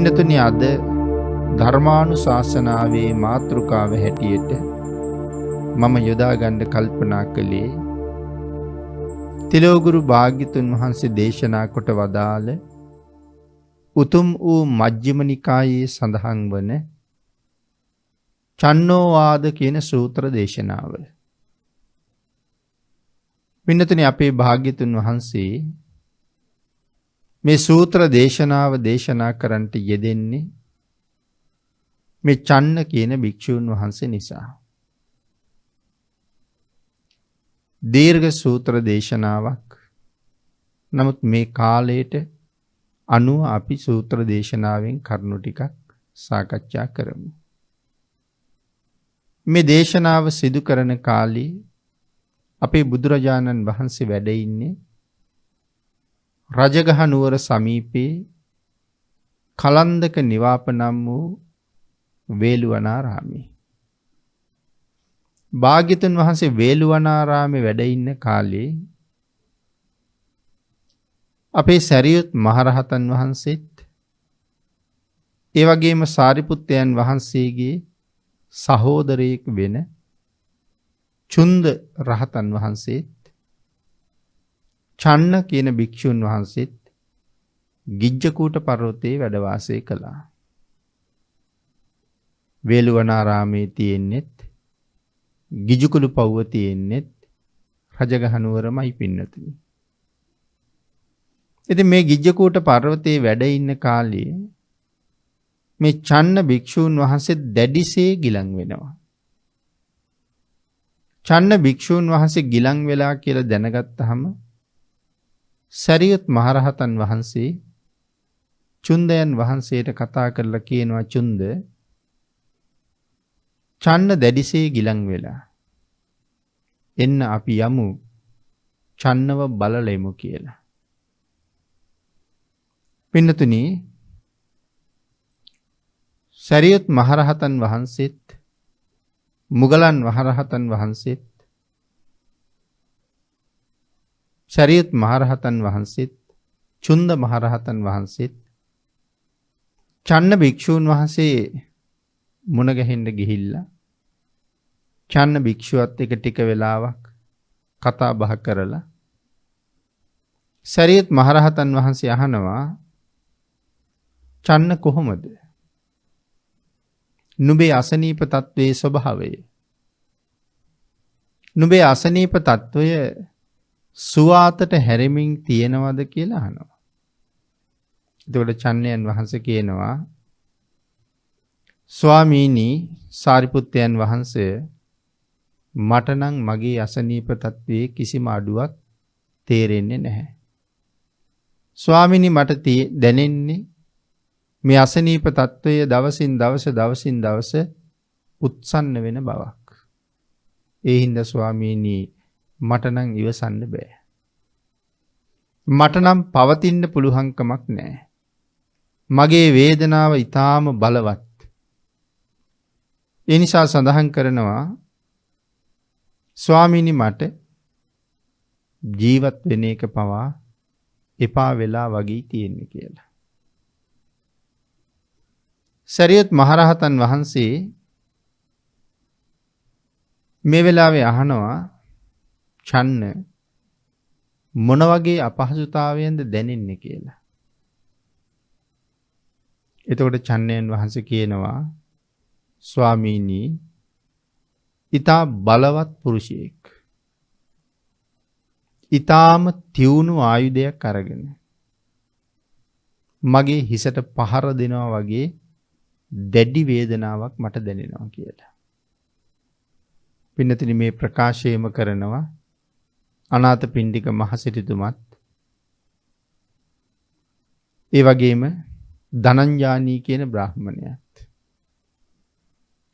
පින්නතුනි අද ධර්මානුශාසනාවේ මාතෘකාව හැටියට මම යොදා ගන්න කල්පනා කළේ තිලෝගුරු භාග්‍යතුන් වහන්සේ දේශනා කොට වදාළ උතුම් වූ මජ්ක්‍ධිම නිකායේ සඳහන් වන චන්නෝවාද කියන සූත්‍ර දේශනාව. පින්නතුනි අපේ භාග්‍යතුන් වහන්සේ මේ සූත්‍ර දේශනාව දේශනා කරන්නට යෙදෙන්නේ මේ චන්න කියන භික්ෂූන් වහන්සේ නිසා. දීර්ඝ සූත්‍ර දේශනාවක්. නමුත් මේ කාලයට අනුව අපි සූත්‍ර දේශනාවෙන් කරුණු ටිකක් සාකච්ඡා කරමු. මේ දේශනාව සිදු කරන කාලේ අපේ බුදුරජාණන් වහන්සේ වැඩ ඉන්නේ රජගහ නුවර සමීපේ කලන්දක නිවාප නම් වූ වේළුවනාරාමේ. භාග්‍යතුන් වහන්සේ වේළුවනාරාමේ වැඩ ඉන්න කාලේ අපේ සරියුත් මහරහතන් වහන්සේත් ඒ වගේම සාරිපුත්තයන් වහන්සේගේ සහෝදරයෙක් වෙන චුන්ද රහතන් වහන්සේත් චන්න කියන භික්ෂුන් වහන්සේත් ගිජ්ජකූට පර්වතයේ වැඩ වාසය කළා. වේළුවනාරාමේ තියෙන්නෙත් ගිජුකුළු පව්ව තියෙන්නෙත් රජගහ නුවරමයි පින්නතුනි. ඉතින් මේ ගිජ්ජකූට පර්වතයේ වැඩ ඉන්න කාලේ මේ චන්න භික්ෂූන් වහන්සේ දැඩිසේ ගිලන් වෙනවා. චන්න භික්ෂූන් වහන්සේ ගිලන් වෙලා කියලා දැනගත්තාම සරියුත් මහරහතන් වහන්සේ චුන්දයන් වහන්සේට කතා කරලා කියනවා, චුන්ද චන්න දැඩිසේ ගිලන් වෙලා එන්න අපි යමු චන්නව බලලෙමු කියලා. පින්නතුනි සරියුත් මහරහතන් වහන්සේත් මුගලන් මහරහතන් වහන්සේත් සරියුත් මහරහතන් වහන්සේත් චුන්ද මහරහතන් වහන්සේත් චන්න භික්ෂූන් වහන්සේ මුණ ගැහෙන්න ගිහිල්ලා චන්න භික්ෂුවත් එක ටික වෙලාවක් කතා බහ කරලා සරියුත් මහරහතන් වහන්සේ අහනවා, චන්න කොහොමද? නුඹේ අසනීප තත්වයේ ස්වභාවය, නුඹේ අසනීප තත්වය සුවාතට හැරෙමින් තියෙනවද කියලා අහනවා. එතකොට චන්නයන් වහන්සේ කියනවා, ස්වාමීනි සාරිපුත්තයන් වහන්සේ, මට නම් මගේ අසනීප තත්වයේ කිසිම අඩුවක් තේරෙන්නේ නැහැ. ස්වාමීනි මට දැනෙන්නේ මේ අසනීප තත්වය දවසින් දවස උත්සන්න වෙන බවක්. ඒ හින්දා ස්වාමීනි මට නම් ඉවසන්න බෑ. මට නම් පවතින්න පුළුවන්කමක් නැහැ. මගේ වේදනාව ඊටාම බලවත්. ඒ නිසා සඳහන් කරනවා, ස්වාමීනි මට ජීවත් වෙන එක පවා එපා වෙලා වගේ තියෙන්නේ කියලා. සරියුත් මහරහතන් වහන්සේ මේ වෙලාවේ අහනවා, චන්න මොන වගේ අපහසුතාවයෙන්ද දැනෙන්නේ කියලා. එතකොට චන්නයන් වහන්සේ කියනවා, ස්වාමීනි ඊතා බලවත් පුරුෂයෙක් ඊතාම තියුණු ආයුධයක් අරගෙන මගේ හිසට පහර දෙනවා වගේ දැඩි වේදනාවක් මට දැනෙනවා කියලා. පින්නතුනි මේ ප්‍රකාශයම කරනවා අනාථපිණ්ඩික මහසිරිතුමත් ඒ වගේම ධනංජානී කියන බ්‍රාහ්මණයාත්.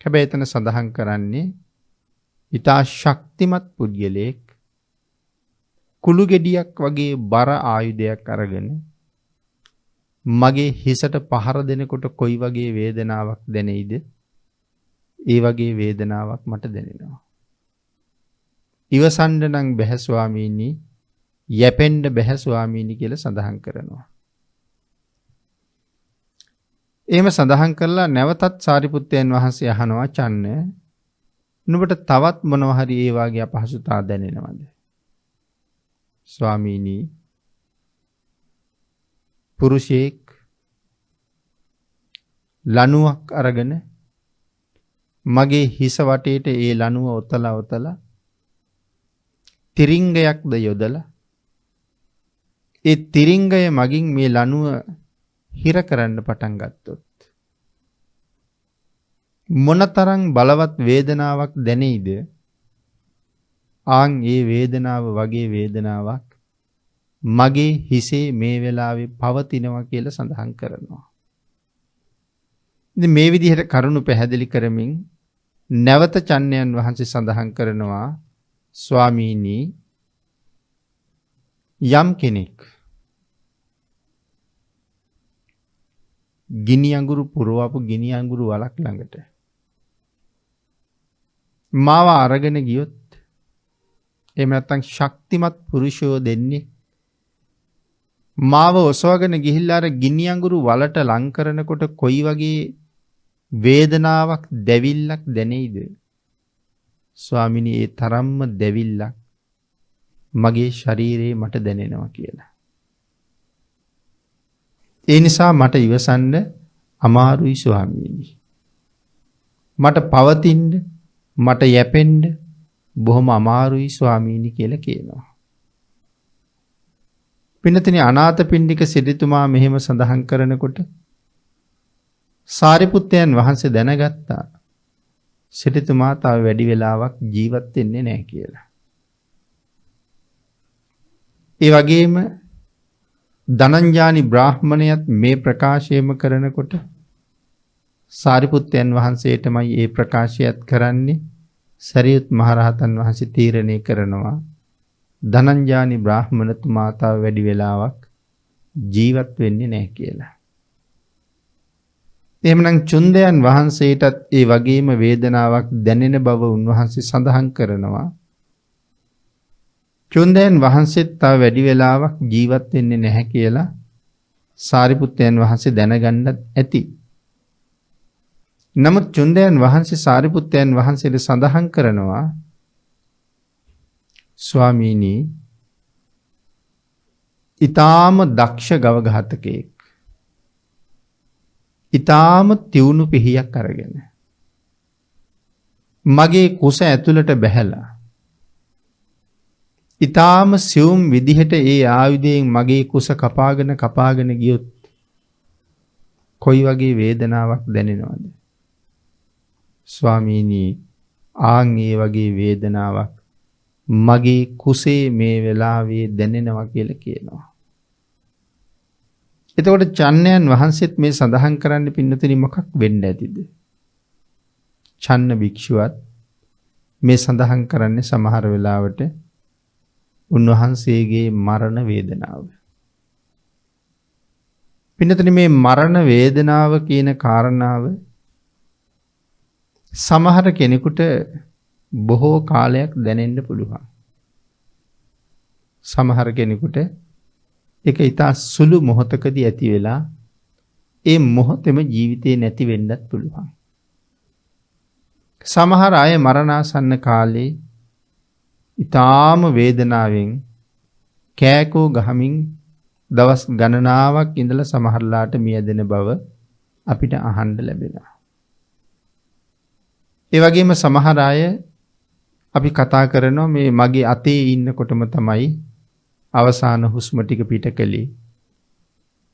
හැබැයි එතන සඳහන් කරන්නේ ඊටා ශක්තිමත් පුද්ගලයෙක් කුළු ගෙඩියක් වගේ බර ආයුධයක් අරගෙන මගේ හිසට පහර දෙනකොට කොයි වගේ වේදනාවක් දැනෙයිද? ඒ වගේ වේදනාවක් මට දැනෙනවා. ඉවසන්න නම් බැහැ ස්වාමීනි, යැපෙන්න බැහැ ස්වාමීනි කියලා සඳහන් කරනවා. එහෙම සඳහන් කරලා නැවතත් සාරිපුත්තයන් වහන්සේ අහනවා චන්න නුඹට තවත් මොනවා හරි ඒ වාගේ අපහසුතා දැනෙනවද? ස්වාමීනි පුරුෂයෙක් ලණුවක් අරගෙන මගේ හිස වටේට ඒ ලණුව ඔතලා තිරිංගයක්ද යොදලා ඒ තිරිංගය මගින් මේ ලණුව හිර කරන්න පටන් ගත්තොත් මොනතරම් බලවත් වේදනාවක් දැනෙයිද? ආන් ඒ වේදනාව වගේ වේදනාවක් මගේ හිසේ මේ වෙලාවේ පවතිනවා කියලා සඳහන් කරනවා. ඉතින් මේ විදිහට කරුණු පැහැදිලි කරමින් නැවත චන්නයන් වහන්සේ සඳහන් කරනවා ස්වාමීනි යම් කෙනෙක් ගිනි අඟුරු පුරවපු ගිනි අඟුරු වලක් ළඟට මාව අරගෙන ගියොත් එහෙම නැත්නම් ශක්තිමත් පුරුෂයෝ දෙන්නේ මාව ඔසවගෙන ගිහිල්ලා අර ගිනි අඟුරු වලට ලං කරනකොට කොයි වගේ වේදනාවක් දැවිල්ලක් දැනෙයිද? ස්වාමිනී ඒ තරම්ම දැවිල්ලක් මගේ ශරීරේ මට දැනෙනවා කියලා. ඒ නිසා මට ඉවසන්න අමාරුයි ස්වාමීනි. මට පවතින්න මට යැපෙන්න බොහොම අමාරුයි ස්වාමීනි කියලා කියනවා. පින්නතනි අනාථපිණ්ඩික සිටුතුමා මෙහෙම සඳහන් කරනකොට සාරිපුත්තයන් වහන්සේ දැනගත්තා සිටුතුමා තව වැඩි වෙලාවක් ජීවත් වෙන්නේ නැහැ කියලා. ඒ වගේම ධනංජානි බ්‍රාහ්මණයත් මේ ප්‍රකාශයම කරනකොට සාරිපුත්තයන් වහන්සේටමයි ඒ ප්‍රකාශයත් කරන්නේ. සරියුත් මහරහතන් වහන්සේ තීරණය කරනවා ධනංජානි බ්‍රාහ්මණතුමා තව වැඩි වෙලාවක් ජීවත් වෙන්නේ නැහැ කියලා. එහෙමනම් චුන්දයන් වහන්සේටත් ඒ වගේම වේදනාවක් දැනෙන බව උන්වහන්සේ සඳහන් කරනවා. චුන්දයන් වහන්සේත් තව වැඩි වෙලාවක් ජීවත් වෙන්නේ නැහැ කියලා සාරිපුත්තයන් වහන්සේ දැනගන්නත් ඇති. නමුත් චුන්දයන් වහන්සේ සාරිපුත්තයන් වහන්සේට සඳහන් කරනවා ස්වාමීනි ඊටාම දක්ෂ ගව ඝාතකයෙක් ඊටාම තියුණු පිහියක් අරගෙන මගේ කුස ඇතුළට බැහැලා ඊටාම සියුම් විදිහට ඒ ආයුධයෙන් මගේ කුස කපාගෙන ගියොත් කොයි වගේ වේදනාවක් දැනෙනවද? ස්වාමීනි ආන් ඒ වගේ වේදනාවක් මගේ කුසේ මේ වෙලාවේ දැනෙනවා කියලා කියනවා. එතකොට චන්නයන් වහන්සේත් මේ සඳහන් කරන්න පින්නතුනි මොකක් වෙන්න ඇතිද? චන්න භික්ෂුවත් මේ සඳහන් කරන්නේ සමහර වෙලාවට උන්වහන්සේගේ මරණ වේදනාව. පින්නතුනි මේ මරණ වේදනාව කියන කාරණාව සමහර කෙනෙකුට බොහෝ කාලයක් දැනෙන්න පුළුවන්. සමහර කෙනෙකුට ඒක ඊට සුළු මොහොතකදී ඇති වෙලා ඒ මොහොතේම ජීවිතේ නැති වෙන්නත් පුළුවන්. සමහර අය මරණාසන්න කාලේ ඊටාම වේදනාවෙන් කෑකෝ ගහමින් දවස් ගණනාවක් ඉඳලා සමහරලාට මියදෙන බව අපිට අහන්න ලැබෙනවා. ඒ වගේම සමහර අය අපි කතා කරනවා මේ මගේ අතේ ඉන්නකොටම තමයි අවසාන හුස්ම ටික පිට කළේ.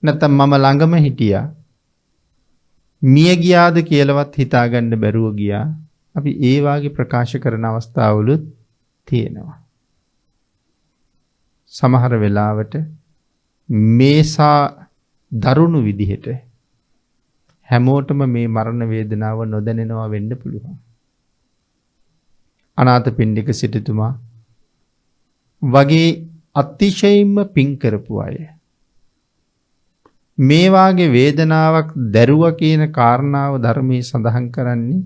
නැත්නම් මම ළඟම හිටියා. මිය ගියාද කියලාවත් හිතාගන්න බැරුව ගියා. අපි ඒ වාගේ ප්‍රකාශ කරන අවස්ථාවලුත් තියෙනවා. සමහර වෙලාවට මේසා දරුණු විදිහට හැමෝටම මේ මරණ වේදනාව නොදැනෙනවා වෙන්න පුළුවන්. අනාථපිණ්ඩික සිටුතුමා වගේ අතිශයින්ම පිං කරපු අය මේ වාගේ වේදනාවක් දැරුවා කියන කාරණාව ධර්මයේ සඳහන් කරන්නේ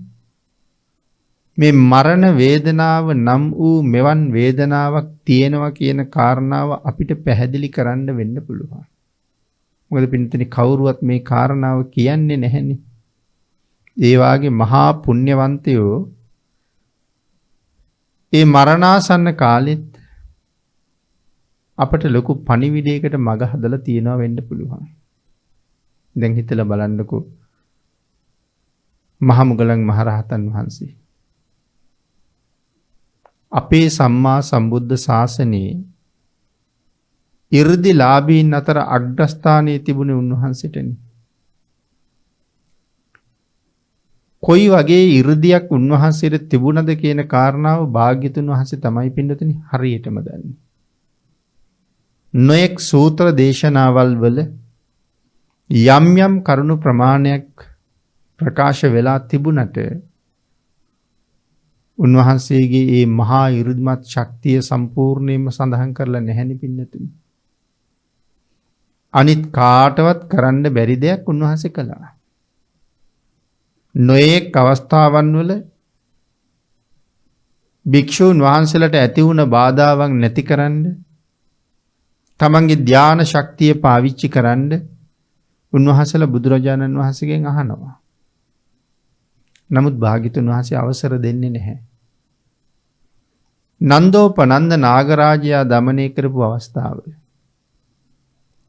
මේ මරණ වේදනාව නම් වූ මෙවන් වේදනාවක් තියෙනවා කියන කාරණාව අපිට පැහැදිලි කරන්න වෙන්න පුළුවන්. මොකද පින්තුනි කවුරුවත් මේ කාරණාව කියන්නේ නැහැනේ. ඒ වාගේ මහා පුණ්‍යවන්තයෝ ඒ මරණාසන්න කාලෙත් අපට ලොකු පණිවිඩයකට මඟ හදලා තියනවා වෙන්න පුළුවන්. දැන් හිතලා බලන්නකෝ මහමුගලන් මහරහතන් වහන්සේ අපේ සම්මා සම්බුද්ධ ශාසනයේ 이르දිලාභීන් අතර අග්‍රස්ථානයේ තිබුණේ උන්වහන්සේටනේ. කොයි වගේ 이르දියක් උන්වහන්සේට තිබුණද කියන කාරණාව භාග්‍යතුන් වහන්සේ තමයි පින්නතුනි හරියටම දන්නේ. නොඑක් සූත්‍ර දේශනාවල් වල යම් යම් කරුණු ප්‍රමාණයක් ප්‍රකාශ වෙලා තිබුණට උන්වහන්සේගේ මේ මහා 이르දිමත් ශක්තිය සම්පූර්ණයෙන්ම සඳහන් කරලා නැහැනි පින්නතුනි. අනිත් කාටවත් කරන්න බැරි දෙයක් උන්වහන්සේ කළා. නොඑක් අවස්ථාවන් වල භික්ෂූන් වහන්සේලාට ඇති වුණ බාධාවන් නැති කරන්න තමන්ගේ ධානා ශක්තිය පාවිච්චි කරන්න උන්වහන්සේලා බුදුරජාණන් වහන්සේගෙන් අහනවා. නමුත් භාග්‍යතුන් වහන්සේ අවසර දෙන්නේ නැහැ. නන්දෝපනන්ද නාගරාජයා দমনය කරපු අවස්ථාව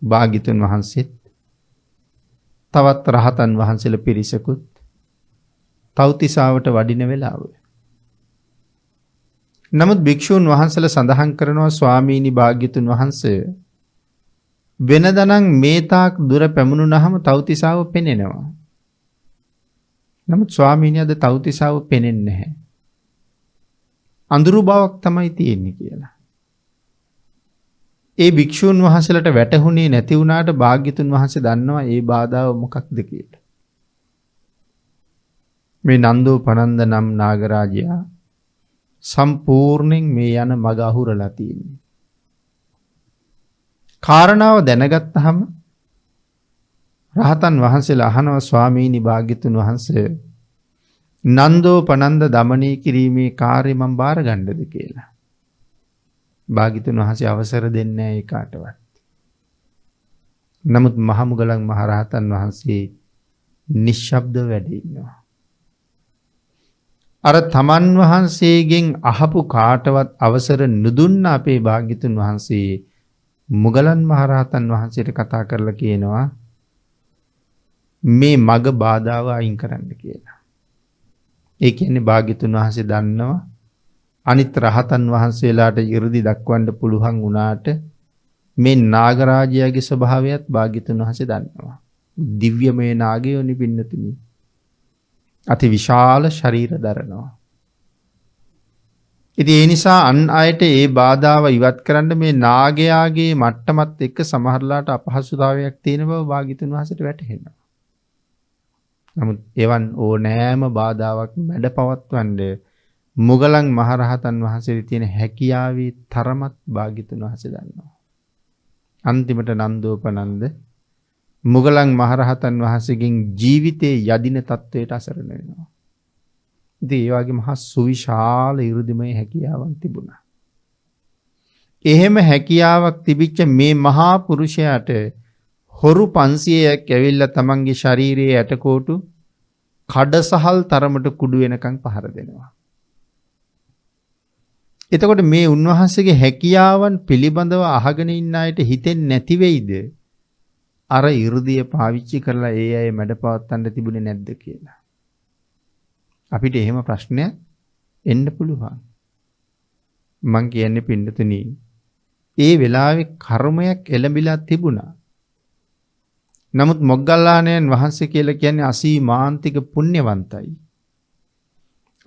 භාග්‍යතුන් වහන්සේත් තවත් රහතන් වහන්සේලා පිරිසකුත් තව්තිසාවට වඩින වෙලාව. නමුත් භික්ෂූන් වහන්සේලා සඳහන් කරනවා ස්වාමීනි භාග්‍යතුන් වහන්සේ වෙනදනම් මේ තාක් දුර පැමුණුනහම තව්තිසාව පෙනෙනවා. නමුත් ස්වාමීනි අද තව්තිසාව පෙනෙන්නේ නැහැ. අඳුරු බවක් තමයි තියෙන්නේ කියලා. ඒ භික්ෂූන් වහන්සේලාට වැටහුනේ නැති වුණාට භාග්‍යතුන් වහන්සේ දන්නවා ඒ බාධාව මොකක්ද කියලා. මේ නන්දෝපනන්ද නම් නාගරාජයා සම්පූර්ණයෙන් මේ යන මඟ අහුරලා තියෙන්නේ. කාරණාව දැනගත්තාම රහතන් වහන්සේලා අහනවා ස්වාමීනි භාග්‍යතුන් වහන්සේ නන්දෝපනන්ද দমনය කිරීමේ කාර්යය මම බාර ගන්නද කියලා. භාග්‍යතුන් වහන්සේ අවසර දෙන්නේ නැහැ ඒ කාටවත්. නමුත් මහමුගලන් මහරහතන් වහන්සේ නිශ්ශබ්දව වැඩ ඉන්නවා. අර තමන් වහන්සේගෙන් අහපු කාටවත් අවසර නුදුන්න අපේ භාග්‍යතුන් වහන්සේ මුගලන් මහරහතන් වහන්සේට කතා කරලා කියනවා මේ මග බාධාව අයින් කරන්න කියලා. ඒ කියන්නේ භාග්‍යතුන් වහන්සේ දන්නවා අනිත් රහතන් වහන්සේලාට 이르දි දක්වන්න පුළුවන් වුණාට මේ නාගරාජයාගේ ස්වභාවයත් භාග්‍යතුන් වහන්සේ දන්නවා. දිව්‍යමය නාගයෝනි පින්නතුනි. අති විශාල ශරීර දරනවා. ඉතින් ඒ නිසා අන් අයට ඒ බාධාව ඉවත් කරන්න මේ නාගයාගේ මට්ටමත් එක්ක සමහරලාට අපහසුතාවයක් තියෙන බව භාග්‍යතුන් වහන්සේට වැටහෙනවා. නමුත් එවන් ඕනෑම බාධාවක් මැඩපවත්වන්න මුගලන් මහරහතන් වහන්සේට තියෙන හැකියාවේ තරමත් භාග්‍යතුන් වහන්සේ දන්නවා. අන්තිමට නන්දෝපනන්ද මුගලන් මහරහතන් වහන්සේගෙන් ජීවිතේ යදින තත්වයට අසරණ වෙනවා. ඉතින් ඒ වගේ මහා සුවිශාල 이르දිමය හැකියාවක් තිබුණා. එහෙම හැකියාවක් තිබිච්ච මේ මහා පුරුෂයාට හොරු 500ක් ඇවිල්ලා තමන්ගේ ශරීරයේ ඇටකොටු කඩසහල් තරමට කුඩු වෙනකන් පහර දෙනවා. එතකොට මේ උන්වහන්සේගේ හැකියාවන් පිළිබඳව අහගෙන ඉන්න අයට හිතෙන්නේ නැති වෙයිද? අර 이르දිය පාවිච්චි කරලා ඒ අය මැඩපවත්තන්න තිබුණේ නැද්ද කියලා. අපිට එහෙම ප්‍රශ්නයක් එන්න පුළුවන්. මං කියන්නේ පින්නතුනි ඒ වෙලාවේ කර්මයක් එළඹිලා තිබුණා. නමුත් මොග්ගල්ලාණන් වහන්සේ කියලා කියන්නේ අසීමාන්තික පුණ්‍යවන්තයි.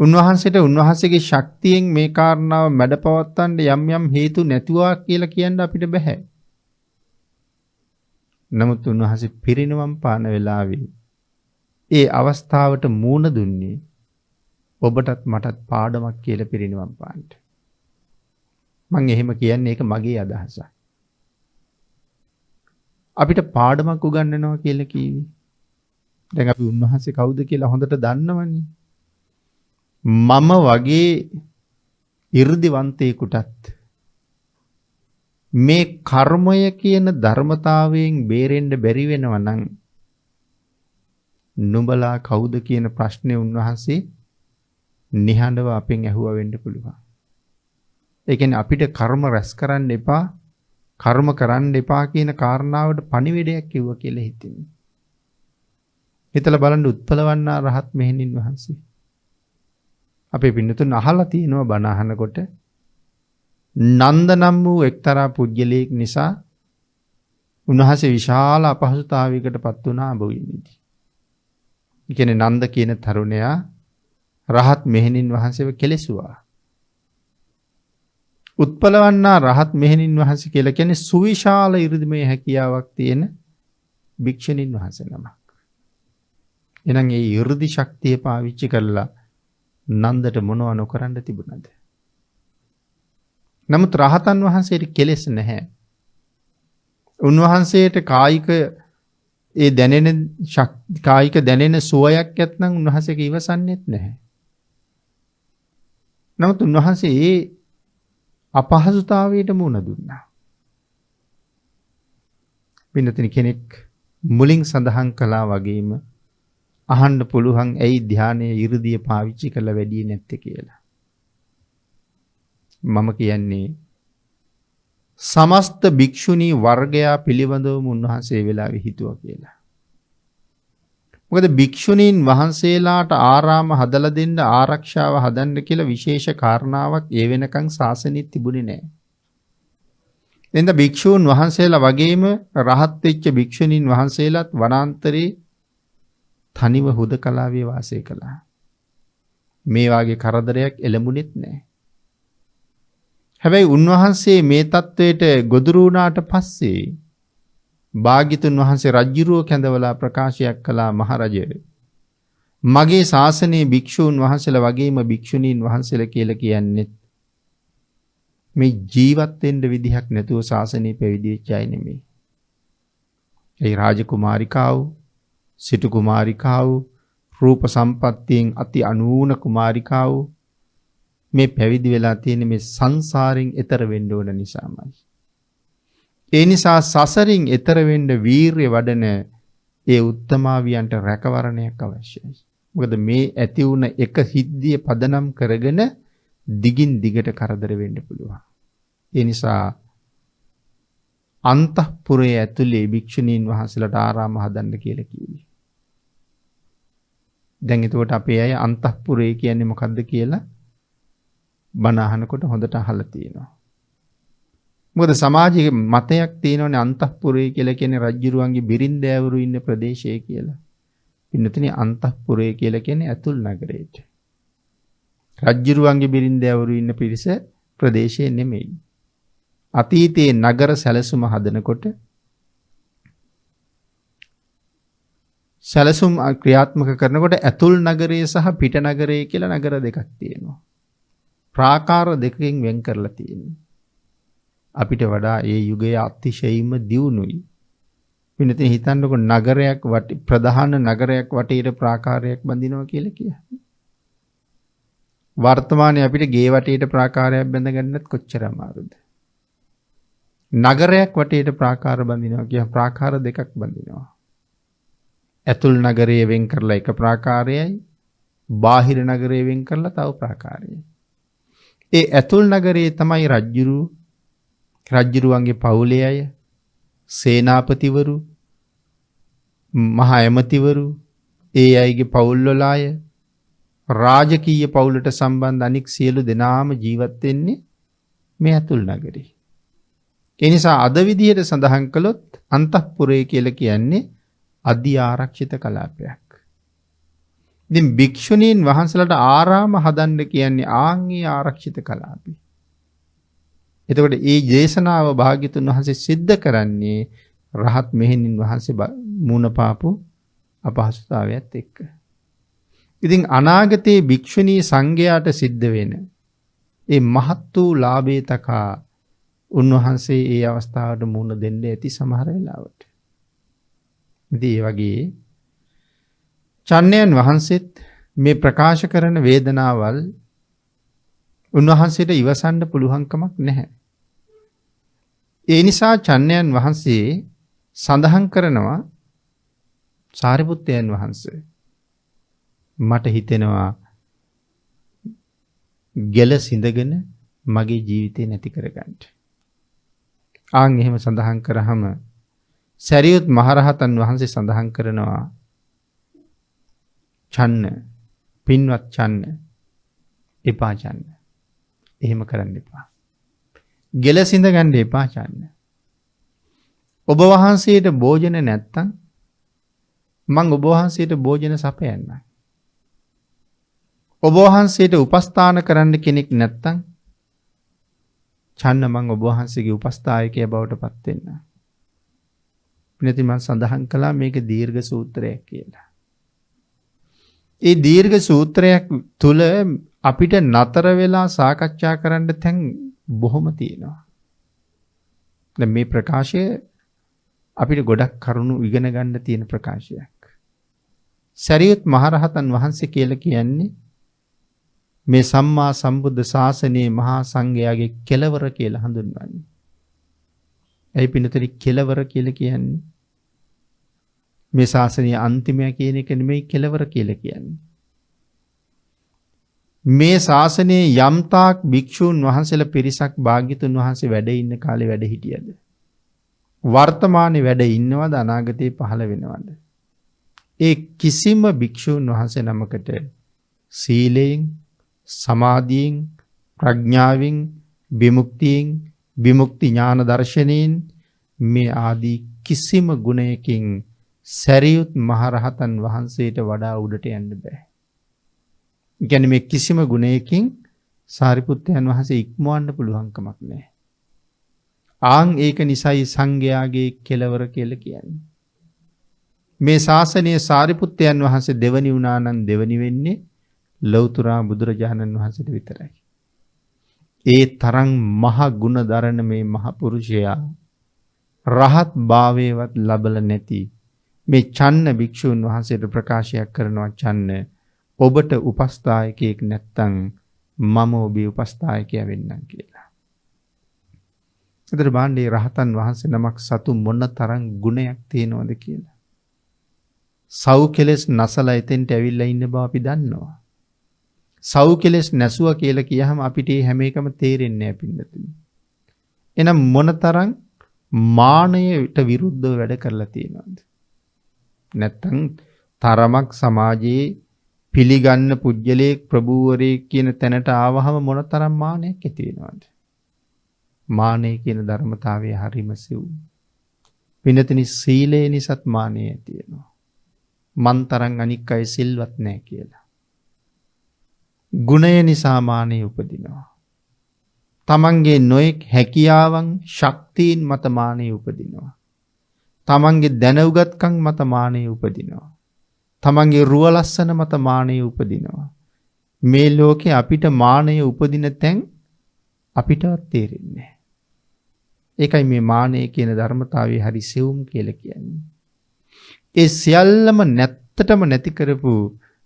උන්වහන්සේට උන්වහන්සේගේ ශක්තියෙන් මේ කාරණාව මැඩපවත්තන්න යම් යම් හේතු නැතුවා කියලා කියන්න අපිට බෑ. නමුත් උන්වහන්සේ පිරිනිවන් පාන වෙලාවේ ඒ අවස්ථාවට මූණ දුන්නේ ඔබටත් මටත් පාඩමක් කියලා පිරිනිවන් පාන්න. මම එහෙම කියන්නේ ඒක මගේ අදහසක්. අපිට පාඩමක් උගන්වනවා කියලා කිව්වේ. දැන් අපි උන්වහන්සේ කවුද කියලා හොඳට දන්නවනේ. මම වගේ 이르දිවන්තයෙකුටත් මේ කර්මය කියන ධර්මතාවයෙන් බේරෙන්න බැරි වෙනවා නම් නුඹලා කවුද කියන ප්‍රශ්නේ උන්වහන්සේ නිහඬව අපෙන් ඇහුවා වෙන්න පුළුවන්. ඒ කියන්නේ අපිට කර්ම රැස් කරන්න එපා, කර්ම කරන්න එපා කියන කාරණාවට පණිවිඩයක් කිව්වා කියලා හිතෙන්නේ. හිතලා බලන්න උත්පලවන්නා රහත් මෙහෙණින් වහන්සේ. අපේ පින්නතුන් අහලා තියෙනවා බණ අහනකොට නන්ද නම් වූ එක්තරා පුජ්‍යලයක් නිසා උන්වහන්සේ විශාල අපහසුතාවයකටපත් වුණා බොයිනේදී. ඒ කියන්නේ නන්ද කියන තරුණයා රහත් මෙහෙණින් වහන්සේව කෙලෙසුවා. උත්පලවන්නා රහත් මෙහෙණින් වහන්සේ කියලා කියන්නේ සුවිශාල 이르දිමේ හැකියාවක් තියෙන භික්ෂුණීන් වහන්සේ නමක්. එහෙනම් ඒ 이르දි ශක්තිය පාවිච්චි කරලා නන්දට මොනව නොකරන්න තිබුණද? නමුත් රහතන් වහන්සේට කෙලෙස් නැහැ. උන්වහන්සේට කායික දැනෙන සුවයක් නැත්නම් උන්වහන්සේක ඉවසන්නේත් නැහැ. නමුත් උන්වහන්සේ ඒ අපහසුතාවයට මුහුණ දුන්නා. පින්නතින කෙනෙක් මුලින් සඳහන් කළා වගේම අහන්න පුළුවන් ඇයි ධානයේ 이르දිය පාවිච්චි කරලා වැඩි නැත්තේ කියලා. මම කියන්නේ සමස්ත භික්ෂුණී වර්ගයා පිළිබඳවම උන්වහන්සේ වෙලාවෙ හිතුවා කියලා. මොකද භික්ෂුණීන් වහන්සේලාට ආරාම හදලා දෙන්න ආරක්ෂාව හදන්න කියලා විශේෂ කාරණාවක් ඒ වෙනකන් ශාසනෙත් තිබුණේ නැහැ. එතෙන්ද භික්ෂූන් වහන්සේලා වගේම රහත් වෙච්ච භික්ෂුණීන් වහන්සේලාත් වනාන්තරේ තනිව හුදකලාවේ වාසය කළා. මේ වාගේ කරදරයක් එළඹුණෙත් නැහැ. හැබැයි උන්වහන්සේ මේ தത്വයට ගොදුරු වුණාට පස්සේ භාග්‍යතුන් වහන්සේ රජ්ජුරුව කැඳවලා ප්‍රකාශයක් කළා මහරජය. මගේ ශාසනයේ භික්ෂූන් වහන්සේලා වගේම භික්ෂුණීන් වහන්සේලා කියලා කියන්නේ මේ ජීවත් වෙන්න විදිහක් නැතුව ශාසනය පැවිදි වෙච්ච අය නෙමෙයි. ඒ රාජකුමාරිකාව, සිටු කුමාරිකාව, රූප සම්පත්තියෙන් අති අනූන කුමාරිකාව මේ පැවිදි වෙලා තියෙන මේ සංසාරයෙන් එතර වෙන්න ඕන නිසාමයි. ඒ නිසා සසරින් එතර වෙන්න වීරිය වඩන ඒ උත්තමාවියන්ට රැකවරණයක් අවශ්‍යයි. මොකද මේ ඇති වුණ එක සිද්ධිය පදනම් කරගෙන දිගින් දිගට කරදර වෙන්න පුළුවන්. ඒ නිසා අන්තఃපුරයේ ඇතුලේ භික්ෂුණීන් වහන්සේලාට ආරාම හදන්න කියලා කිව්වේ. දැන් එතකොට අපේ අය අන්තఃපුරේ කියන්නේ මොකද්ද කියලා බණ අහනකොට හොඳට අහලා තියෙනවා. මොකද සමාජයේ මතයක් තියෙනවනේ අන්තఃපුරය කියලා කියන්නේ රජ්ජුරුවන්ගේ බිරින්දෑවරු ඉන්න ප්‍රදේශය කියලා. පින්නතුනි අන්තঃපුරය කියලා කියන්නේ ඇතුල් නගරයට. රජ්ජුරුවන්ගේ බිරින්දෑවරු ඉන්න පිරිස ප්‍රදේශය නෙමෙයි. අතීතයේ නගර සැලසුම හදනකොට සැලසුම් ක්‍රියාත්මක කරනකොට ඇතුල් නගරය සහ පිට නගරය කියලා නගර දෙකක් තියෙනවා. ප්‍රාකාර දෙකකින් වෙන් කරලා තියෙනවා. අපිට වඩා ඒ යුගයේ අතිශයින්ම දියුණුයි. වෙනතේ හිතන්නකො නගරයක් ප්‍රධාන නගරයක් වටේට ප්‍රාකාරයක් බඳිනවා කියලා කියන්නේ. වර්තමානයේ අපිට ගේ වටේට ප්‍රාකාරයක් බඳ ගන්නත් කොච්චර අමාරුද? නගරයක් වටේට ප්‍රාකාර බඳිනවා කියන ප්‍රාකාර දෙකක් බඳිනවා. ඇතුල් නගරයේ වෙන් කරලා එක ප්‍රාකාරයයි, බාහිර නගරයේ වෙන් කරලා තව ප්‍රාකාරයයි. ඒ ඇතුල් නගරයේ තමයි රජ්ජුරුවන්ගේ පවුලේ අය, සේනාපතිවරු, මහා ඇමතිවරු, ඒ අයගේ පවුල්වල අය, රාජකීය පවුලට සම්බන්ධ අනික් සියලු දෙනාම ජීවත් වෙන්නේ මේ ඇතුල් නගරේ. ඒ නිසා අද විදිහට සඳහන් කළොත් අන්තఃපුරය කියලා කියන්නේ අධි ආරක්ෂිත කලාපයක්. ඉතින් භික්ෂුණීන් වහන්සේලාට ආරාම හදන්න කියන්නේ ආන්ගේ ආරක්ෂිත කලාපي. එතකොට මේ දේශනාව භාග්‍යතුන් වහන්සේ සිද්ධ කරන්නේ රහත් මෙහෙණින් වහන්සේ මුණ පාපු අපහසුතාවයත් එක්ක. ඉතින් අනාගතයේ භික්ෂුණී සංඝයාට සිද්ධ වෙන ඒ මහත් වූ ලාභේ තකා උන්වහන්සේ ඒ අවස්ථාවට මුණ දෙන්න ඇති සමහර වෙලාවට. ඉතින් ඒ වගේ චන්නයන් වහන්සේත් මේ ප්‍රකාශ කරන වේදනාවල් උන්වහන්සේට ඉවසන්න පුළුවන් කමක් නැහැ. ඒ නිසා චන්නයන් වහන්සේ සඳහන් කරනවා සාරිපුත්තයන් වහන්සේ මට හිතෙනවා ගෙල සිඳගෙන මගේ ජීවිතේ නැති කරගන්න. ආන් එහෙම සඳහන් කරාම සරියුත් මහරහතන් වහන්සේ සඳහන් කරනවා චන්න පින්වත් චන්න එපා චන්න. එහෙම කරන්න එපා. ගෙල සිඳ ගන්න එපා චන්න. ඔබ වහන්සේට භෝජන නැත්තම් මං ඔබ වහන්සේට භෝජන සපයන්නම්. ඔබ වහන්සේට උපස්ථාන කරන්න කෙනෙක් නැත්තම් චන්න මං ඔබ වහන්සේගේ උපස්ථායකයා බවට පත් වෙන්න. නැති මං සඳහන් කළා මේක දීර්ඝ සූත්‍රයක් කියලා. ඒ දීර්ඝ සූත්‍රයක් තුල අපිට නතර වෙලා සාකච්ඡා කරන්න තැන් බොහොම තියෙනවා. දැන් මේ ප්‍රකාශය අපිට ගොඩක් කරුණු ඉගෙන ගන්න තියෙන ප්‍රකාශයක්. සරියුත් මහරහතන් වහන්සේ කියලා කියන්නේ මේ සම්මා සම්බුද්ධ ශාසනයේ මහා සංඝයාගේ කෙලවර කියලා හඳුන්වන්නේ. ඒ පිනතරි කෙලවර කියලා කියන්නේ මේ ශාසනයේ අන්තිමය කියන එක නෙමෙයි කෙලවර කියලා කියන්නේ. මේ ශාසනයේ යම්තාක් භික්ෂූන් වහන්සේලා පිරිසක් භාග්‍යතුන් වහන්සේ වැඩ ඉන්න කාලේ වැඩ හිටියද? වර්තමානයේ වැඩ ඉන්නවද අනාගතේ පහළ වෙනවද? ඒ කිසිම භික්ෂූන් වහන්සේ නමකට සීලයෙන් සමාධියෙන් ප්‍රඥාවෙන් විමුක්තියෙන් විමුක්ති ඥාන දර්ශනයෙන් මේ ආදී කිසිම ගුණයකින් සරියුත් මහරහතන් වහන්සේට වඩා උඩට යන්න බෑ. කියන්නේ මේ කිසිම ගුණයකින් සාරිපුත්තයන් වහන්සේ ඉක්මවන්න පුළුවන් කමක් නැහැ. ආන් ඒක නිසයි සංඝයාගේ කෙලවර කියලා කියන්නේ. මේ ශාසනයේ සාරිපුත්තයන් වහන්සේ දෙවනි වුණා නම් දෙවනි වෙන්නේ ලෞතුරා බුදුරජාණන් වහන්සේට විතරයි. ඒ තරම් මහ ගුණ දරන මේ මහ පුරුෂයා රහත් භාවයවත් ලබල නැති මේ චන්න භික්ෂුන් වහන්සේට ප්‍රකාශයක් කරනවා චන්න ඔබට උපස්ථායකයෙක් නැත්තම් මම ඔබේ උපස්ථායකයා වෙන්නම් කියලා. ඒතර බාණ්ඩේ රහතන් වහන්සේ නමක් සතු මොන තරම් ගුණයක් තියෙනවද කියලා. සව් කෙලස් නැසලා එතෙන්ට ඇවිල්ලා ඉන්න බව අපි දන්නවා. සව් කෙලස් නැසුවා කියලා කියහම අපිට හැම එකම තේරෙන්නේ නැහැ පින්නතුනි. එහෙනම් මොනතරම් මානයට විරුද්ධව වැඩ කරලා තියෙනවද? නැත්තම් තරමක් සමාජයේ පිළිගන්න පුජ්‍යලේ ප්‍රභූවරේ කියන තැනට ආවහම මොනතරම් මානයක් ඇති වෙනවද? මානය කියන ධර්මතාවය හරිම සිව්. පින්නතුනි සීලේ නිසත් මානය ඇති වෙනවා. මන් තරම් අනික් අය සිල්වත් නැහැ කියලා. ගුණය නිසා මානෙ උපදිනවා. තමන්ගේ නොයෙක් හැකියාවන් ශක්තියින් මත මානෙ උපදිනවා. තමන්ගේ දැනුගත්කම් මත මානෙ උපදිනවා. තමන්ගේ රුව ලස්සන මත මානෙ උපදිනවා. මේ ලෝකේ අපිට මානෙ උපදින තැන් අපිටවත් තේරෙන්නේ නැහැ. ඒකයි මේ මානෙ කියන ධර්මතාවය හරි සෙවුම් කියලා කියන්නේ. ඒ සියල්ලම නැත්තටම නැති කරපු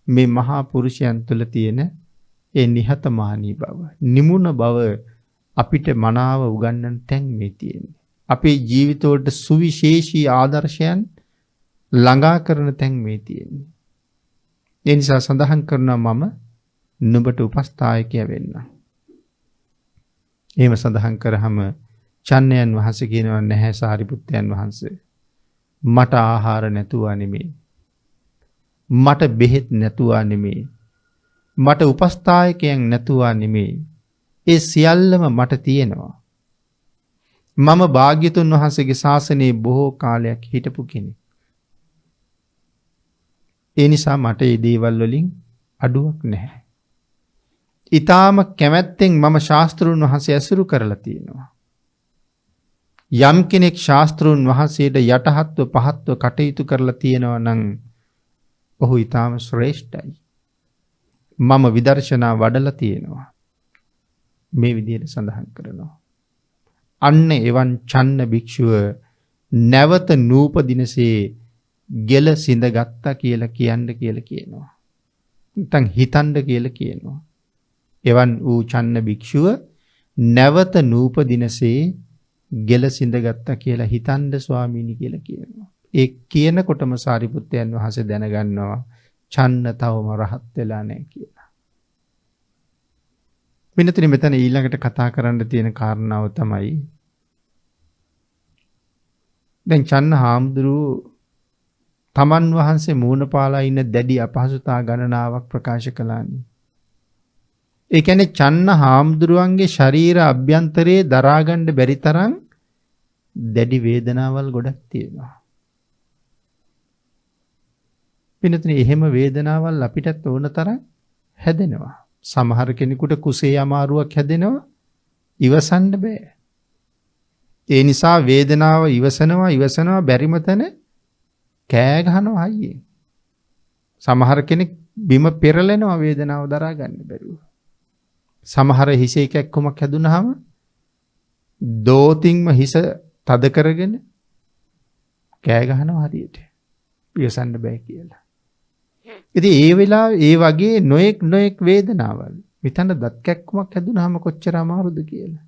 මේ මහා පුරුෂයන් තුළ තියෙන ඒ නිහතමානී බව, නිමුණ බව අපිට මනාව උගන්වන්න තැන් මේ තියෙන්නේ. අපේ ජීවිතවලට සුවිශේෂී ආදර්ශයන් ළඟා කරන තැන් මේ තියෙන්නේ. ඒ නිසා සඳහන් කරනවා මම නුඹට උපස්ථායකයා වෙන්න. එහෙම සඳහන් කරාම චන්නයන් වහන්සේ කියනවා නැහැ සාරිපුත්තයන් වහන්සේ. මට ආහාර නැතුවා නෙමෙයි. මට බෙහෙත් නැතුවා නෙමෙයි. මට උපස්ථායකයන් නැතුවා නෙමෙයි. ඒ සියල්ලම මට තියෙනවා. මම භාග්‍යතුන් වහන්සේගේ ශාසනයේ බොහෝ කාලයක් හිටපු කෙනෙක්. ඒ නිසා මට මේ දේවල් වලින් අඩුවක් නැහැ. ඊටාම කැමැත්තෙන් මම ශාස්ත්‍රූන් වහන්සේ ඇසුරු කරලා තියෙනවා. යම් කෙනෙක් ශාස්ත්‍රූන් වහන්සේට යටහත්ව පහත්ව කටයුතු කරලා තියෙනවා නම් ඔහු ඊටාම ශ්‍රේෂ්ඨයි. මම විදර්ශනා වඩලා තියෙනවා. මේ විදිහට සඳහන් කරනවා. අන්න එවන් චන්න භික්ෂුව නැවත නූපදිනසේ ගෙල සිඳගත්තා කියලා කියනවා. නැත්නම් හිතන්න කියලා කියනවා. එවන් වූ චන්න භික්ෂුව නැවත නූපදිනසේ ගෙල සිඳගත්තා කියලා හිතන්න ස්වාමීනි කියලා කියනවා. ඒ කියනකොටම සාරිපුත්තයන් වහන්සේ දැනගන්නවා චන්න තවම රහත් වෙලා නැහැ කියලා. වෙනතන මෙතන ඊළඟට කතා කරන්න තියෙන කාරණාව තමයි දැන් චන්න හාමුදුරුව තමන් වහන්සේ මූණ පාලා ඉන්න දැඩි අපහසුතා ගණනාවක් ප්‍රකාශ කළානේ. ඒ කියන්නේ චන්න හාමුදුරුවන්ගේ ශරීර අභ්‍යන්තරයේ දරා ගන්න බැරි තරම් දැඩි වේදනාවල් ගොඩක් තියෙනවා. පින්නතුනි එහෙම වේදනාවල් අපිටත් ඕන තරම් හැදෙනවා. සමහර කෙනෙකුට කුසේ අමාරුවක් හැදෙනවා ඉවසන්න බෑ. ඒ නිසා වේදනාව ඉවසනවා බැරිම තැන කෑ ගහනවා අයියේ. සමහර කෙනෙක් බිම පෙරලෙනවා වේදනාව දරා ගන්න බැරුව. සමහර හිසේ කැක්කුමක් හැදුනහම දෝතින්ම හිස තද කරගෙන කෑ ගහනවා හරියට. ඉවසන්න බෑ කියලා. ඉතින් ඒ වෙලාවේ ඒ වගේ නොඑක් වේදනාවල් මිතන දත් කැක්කුමක් හැදුනහම කොච්චර අමාරුද කියලා.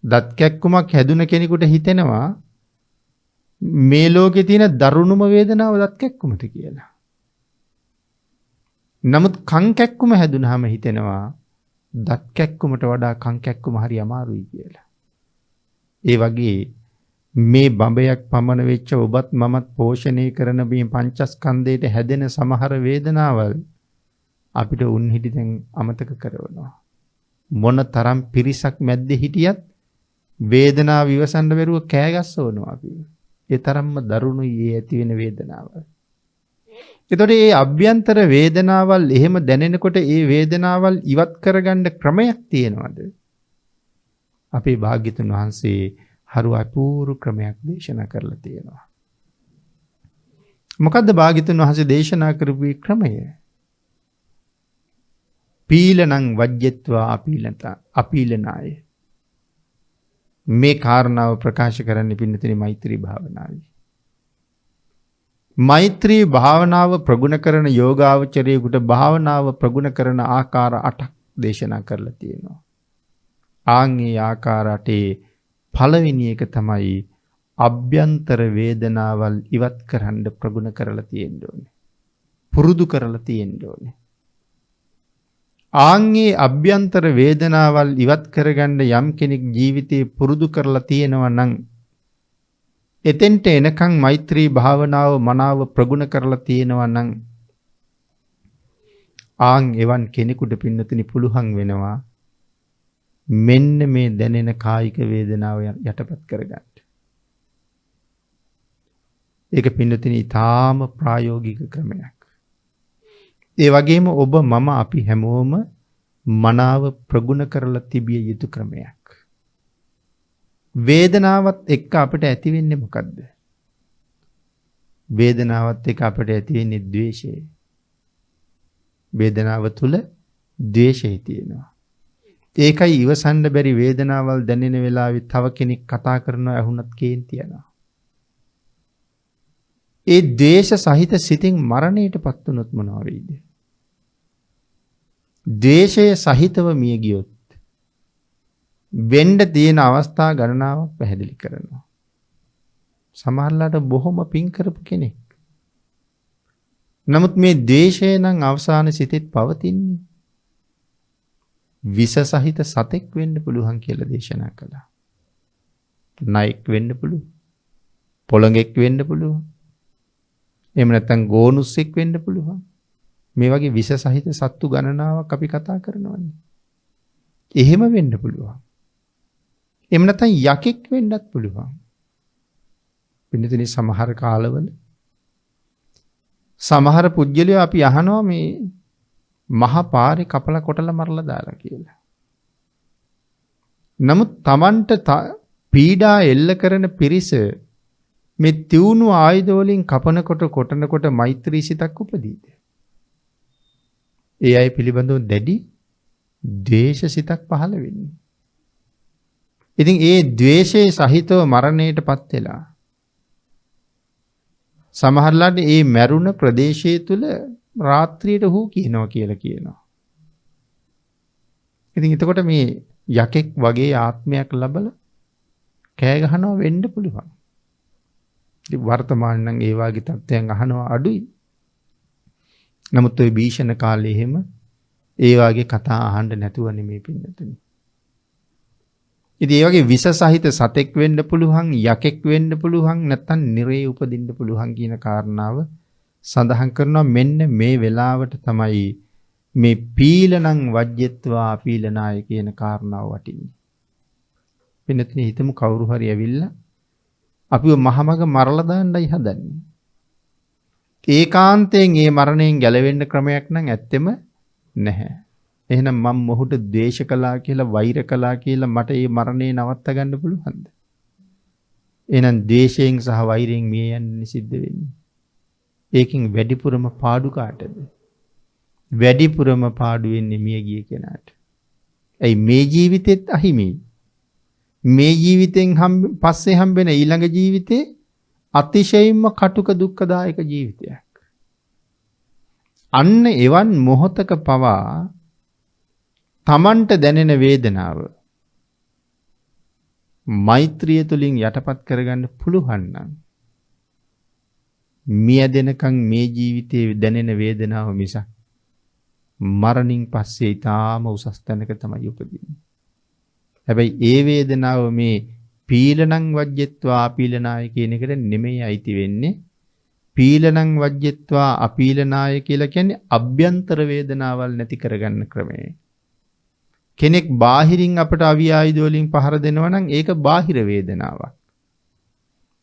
දත් කැක්කුමක් හැදුන කෙනෙකුට හිතෙනවා මේ ලෝකේ තියෙන දරුණුම වේදනාව දත් කැක්කුමද කියලා. නමුත් කන් කැක්කුම හැදුනහම හිතෙනවා දත් කැක්කුමට වඩා කන් කැක්කුම හරි අමාරුයි කියලා. ඒ වගේ මේ බඹයක් පමණ වෙච්ච ඔබත් මමත් පෝෂණය කරන මේ පංචස්කන්ධයට හැදෙන සමහර වේදනාවල් අපිට උන් හිටි දැන් අමතක කරනවා. මොන තරම් පිරිසක් මැද්දේ හිටියත් වේදනාව විවසන්න බැරුව කෑ ගස්සවනවා අපි. ඒ තරම්ම දරුණුයි ඒ ඇති වෙන වේදනාවල්. එතකොට මේ අභ්‍යන්තර වේදනාවල් එහෙම දැනෙනකොට ඒ වේදනාවල් ඉවත් කරගන්න ක්‍රමයක් තියෙනවද? අපේ භාග්‍යතුන් වහන්සේ හරු අපූර්ව ක්‍රමයක් දේශනා කරලා තියෙනවා. මොකද්ද භාග්‍යතුන් වහන්සේ දේශනා කරපු ක්‍රමය? පීලනං වජ්ජත්වා අපීලනාය. මේ කාරණාව ප්‍රකාශ කරන්න පින්නතේ මෛත්‍රී භාවනාවයි. මෛත්‍රී භාවනාව ප්‍රගුණ කරන යෝගාවචරයේකට භාවනාව ප්‍රගුණ කරන ආකාර 8ක් දේශනා කරලා තියෙනවා. ආන්ගේ ආකාර 8 පළවෙනි එක තමයි අභ්‍යන්තර වේදනාවල් ඉවත් කරන්න ප්‍රගුණ කරලා තියෙන්න ඕනේ. පුරුදු කරලා තියෙන්න ඕනේ. ආන්ගේ අභ්‍යන්තර වේදනාවල් ඉවත් කරගන්න යම් කෙනෙක් ජීවිතේ පුරුදු කරලා තියෙනවා නම් එතෙන්ට එනකන් මෛත්‍රී භාවනාව මනාව ප්‍රගුණ කරලා තියෙනවා නම් ආන් එවන් කෙනෙකුට පින්නතුනි පුළුවන් වෙනවා මෙන්න මේ දැනෙන කායික වේදනාව යටපත් කරගන්න. ඒක පින්නතුනි ඊටාම ප්‍රායෝගික ක්‍රමයක්. ඒ වගේම ඔබ මම අපි හැමෝම මනාව ප්‍රගුණ කරලා තිබිය යුතු ක්‍රමයක්. වේදනාවත් එක්ක අපිට ඇති වෙන්නේ මොකද්ද? වේදනාවත් එක්ක අපිට ඇති වෙන්නේ ද්වේෂය. වේදනාව තුල ද්වේෂය තියෙනවා. ඒකයි ඉවසන්න බැරි වේදනාවල් දැනෙන වෙලාවෙ තව කෙනෙක් කතා කරනවා ඇහුණත් කේන්ති යනවා. ඒ ද්වේෂ සහිත සිතින් මරණයටපත් වුනොත් මොනවා වෙයිද? ද්වේෂය සහිතව මිය ගියොත් වෙන්න තියෙන අවස්ථා ගණනාවක් පැහැදිලි කරනවා. සමහරලාට බොහොම පිං කරපු කෙනෙක්. නමුත් මේ ද්වේෂය නම් අවසාන සිතෙත් පවතින්නේ. විස සහිත සතෙක් වෙන්න පුළුවන් කියලා දේශනා කළා. නයික් වෙන්න පුළුවන්. පොළඟෙක් වෙන්න පුළුවන්. එහෙම නැත්නම් ගෝනුස්සෙක් වෙන්න පුළුවන්. මේ වගේ විස සහිත සත්තු ගණනාවක් අපි කතා කරනවානේ. එහෙම වෙන්න පුළුවන්. එහෙම නැත්නම් යකෙක් වෙන්නත් පුළුවන්. පින්නතුනි සමහර කාලවල සමහර පුජ්‍යලිය අපි අහනවා මේ මහා පාරේ කපලා කොටලා මරලා දාලා කියලා. නමුත් Tamanට පීඩා එල්ල කරන පිරිස මේ තියුණු ආයුධ වලින් කපනකොට කොටනකොට මෛත්‍රී සිතක් උපදීද? ඒ අය පිළිබඳව දැඩි ද්වේෂ සිතක් පහළ වෙන්නේ. ඉතින් ඒ ද්වේෂයේ සහිතව මරණයටපත් වෙලා සමහරලාට ඒ මරුණ ප්‍රදේශයේ තුල රාත්‍රියට හූ කියනවා කියලා කියනවා. ඉතින් එතකොට මේ යකෙක් වගේ ආත්මයක් ලැබලා කෑ ගහනවා වෙන්න පුළුවන්. ඉතින් වර්තමාන නම් ඒ වගේ තත්ත්වයන් අහනවා අඩුයි. නමුත් ওই භීෂණ කාලේ එහෙම ඒ වගේ කතා අහන්න නැතුව නෙමෙයි පින්නතුනි. ඉතින් ඒ වගේ විස සහිත සතෙක් වෙන්න පුළුවන්, යකෙක් වෙන්න පුළුවන්, නැත්නම් නිරේ උපදින්න පුළුවන් කියන කාරණාව සඳහන් කරනවා. මෙන්න මේ වෙලාවට තමයි මේ පීලනං වජ්ජත්වා අපීලනාය කියන කාරණාව වටින්නේ. පින්නතුනි හිතමු කවුරු හරි ඇවිල්ලා අපිව මහමග මරලා දාන්නයි හදන්නේ. ඒකාන්තයෙන් මේ මරණයෙන් ගැලවෙන්න ක්‍රමයක් නම් ඇත්තෙම නැහැ. එහෙනම් මම මොහුට ද්වේෂ කළා කියලා, වෛර කළා කියලා මට මේ මරණය නවත්ත ගන්න පුළුවන්ද? එහෙනම් ද්වේෂයෙන් සහ වෛරයෙන් මිය යන්න සිද්ධ වෙන්නේ. ඒකෙන් වැඩිපුරම පාඩු කාටද? වැඩිපුරම පාඩු වෙන්නේ මිය ගිය කෙනාට. ඇයි මේ ජීවිතෙත් අහිමියි. මේ ජීවිතෙන් පස්සේ හම්බෙන ඊළඟ ජීවිතේ අතිශයින්ම කටුක දුක්ඛදායක ජීවිතයක්. අන්න එවන් මොහතක පවා තමන්ට දැනෙන වේදනාව මෛත්‍රිය තුලින් යටපත් කරගන්න පුළුවන් නම් මිය දෙනකන් මේ ජීවිතයේ දැනෙන වේදනාව මිසක් මරණින් පස්සේ ඊටාම උසස් තැනක තමයි උපදින්නේ. හැබැයි ඒ වේදනාව මේ පීලනං වජ්ජත්වා අපීලනාය කියන එකට නෙමෙයි අයිති වෙන්නේ. පීලනං වජ්ජත්වා අපීලනාය කියලා කියන්නේ අභ්‍යන්තර වේදනාවල් නැති කරගන්න ක්‍රමය. කෙනෙක් බාහිරින් අපට අවි ආයුධ වලින් පහර දෙනවා නම් ඒක බාහිර වේදනාවක්.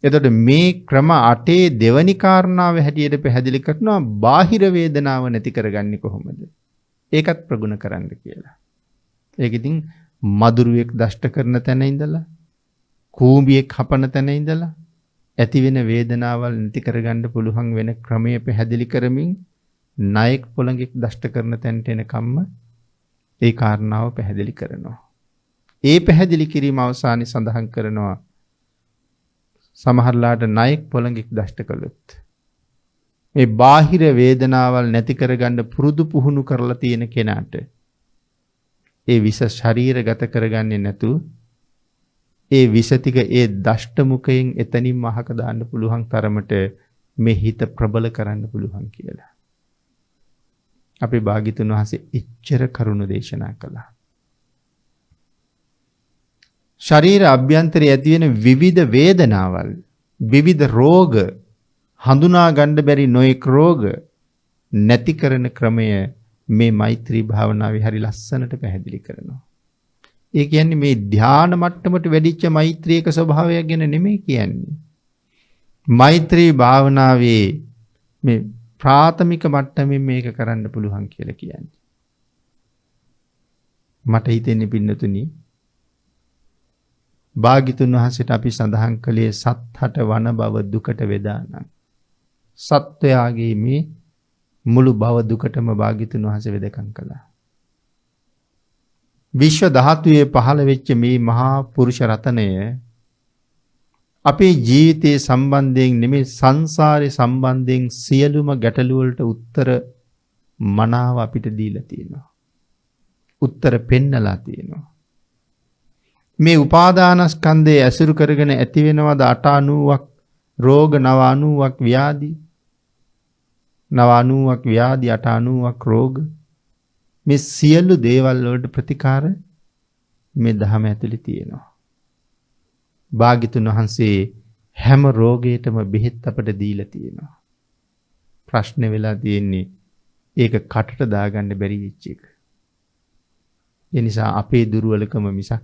එතකොට මේ ක්‍රම 8 දෙවනි කාරණාව හැටියට පැහැදිලි කරනවා බාහිර වේදනාව නැති කරගන්නේ කොහොමද? ඒකත් ප්‍රගුණ කරන්න කියලා. ඒක ඉතින් මදුරුවෙක් දෂ්ට කරන තැන ඉඳලා කූඹියෙක් හපන තැන ඉඳලා ඇති වෙන වේදනාවල් නැති කරගන්න පුළුවන් වෙන ක්‍රමය පැහැදිලි කරමින් නායක පොළඟෙක් දෂ්ට කරන තැනට එනකම්ම ඒ කාරණාව පැහැදිලි කරනවා. ඒ පැහැදිලි කිරීම අවසානයේ සඳහන් කරනවා සමහරලාට නායක පොළඟෙක් දෂ්ට කළොත් මේ බාහිර වේදනාවල් නැති කරගන්න පුරුදු පුහුණු කරලා තියෙන කෙනාට ඒ විස ශරීරගත කරගන්නේ නැතු ඒ විස ටික ඒ දෂ්ට මුඛයෙන් එතනින්ම අහක දාන්න පුළුවන් තරමට මේ හිත ප්‍රබල කරන්න පුළුවන් කියලා. අපේ භාග්‍යතුන් වහන්සේ එච්චර කරුණ දේශනා කළා. ශරීර අභ්‍යන්තරයේ ඇති වෙන විවිධ වේදනාවල්, විවිධ රෝග, හඳුනා ගන්න බැරි නොයෙක් රෝග නැති කරන ක්‍රමය මේ මෛත්‍රී භාවනාවේ හරි ලස්සනට පැහැදිලි කරනවා. ඒ කියන්නේ මේ ධානා මට්ටමට වැඩිච්ච මෛත්‍රියක ස්වභාවයක් ගැන නෙමෙයි කියන්නේ. මෛත්‍රී භාවනාවේ මේ ප්‍රාථමික මට්ටමින් මේක කරන්න පුළුවන් කියලා කියන්නේ. මට හිතෙන්නේ පින්නතුනි භාග්‍යතුන් වහන්සේට අපි සඳහන් කළේ සත්හට වන බව දුකට වේදානම්. සත්වයාගේ මේ මුළු භව දුකටම භාග්‍යතුන් වහන්සේ වෙදකම් කළා. විශ්ව ධාතුවේ පහළ වෙච්ච මේ මහා පුරුෂ රතනය අපේ ජීවිතයේ සම්බන්ධයෙන් නෙමෙයි සංසාරේ සම්බන්ධයෙන් සියලුම ගැටලු වලට උත්තර මනාව අපිට දීලා තියෙනවා. උත්තර පෙන්නලා තියෙනවා. මේ උපාදානස්කන්ධය ඇසුරු කරගෙන ඇති වෙනවද 890ක් රෝග 990ක් ව්‍යාධි 990ක් ව්‍යාධි 890ක් රෝග මේ සියලු දේවල් වලට ප්‍රතිකාර මේ ධහම ඇතුලේ තියෙනවා. භාග්‍යතුන් වහන්සේ හැම රෝගයකටම බෙහෙත් අපට දීලා තියෙනවා. ප්‍රශ්නේ වෙලා තියෙන්නේ ඒක කටට දාගන්න බැරි වෙච්ච එක. ඒ නිසා අපේ දුර්වලකම මිසක්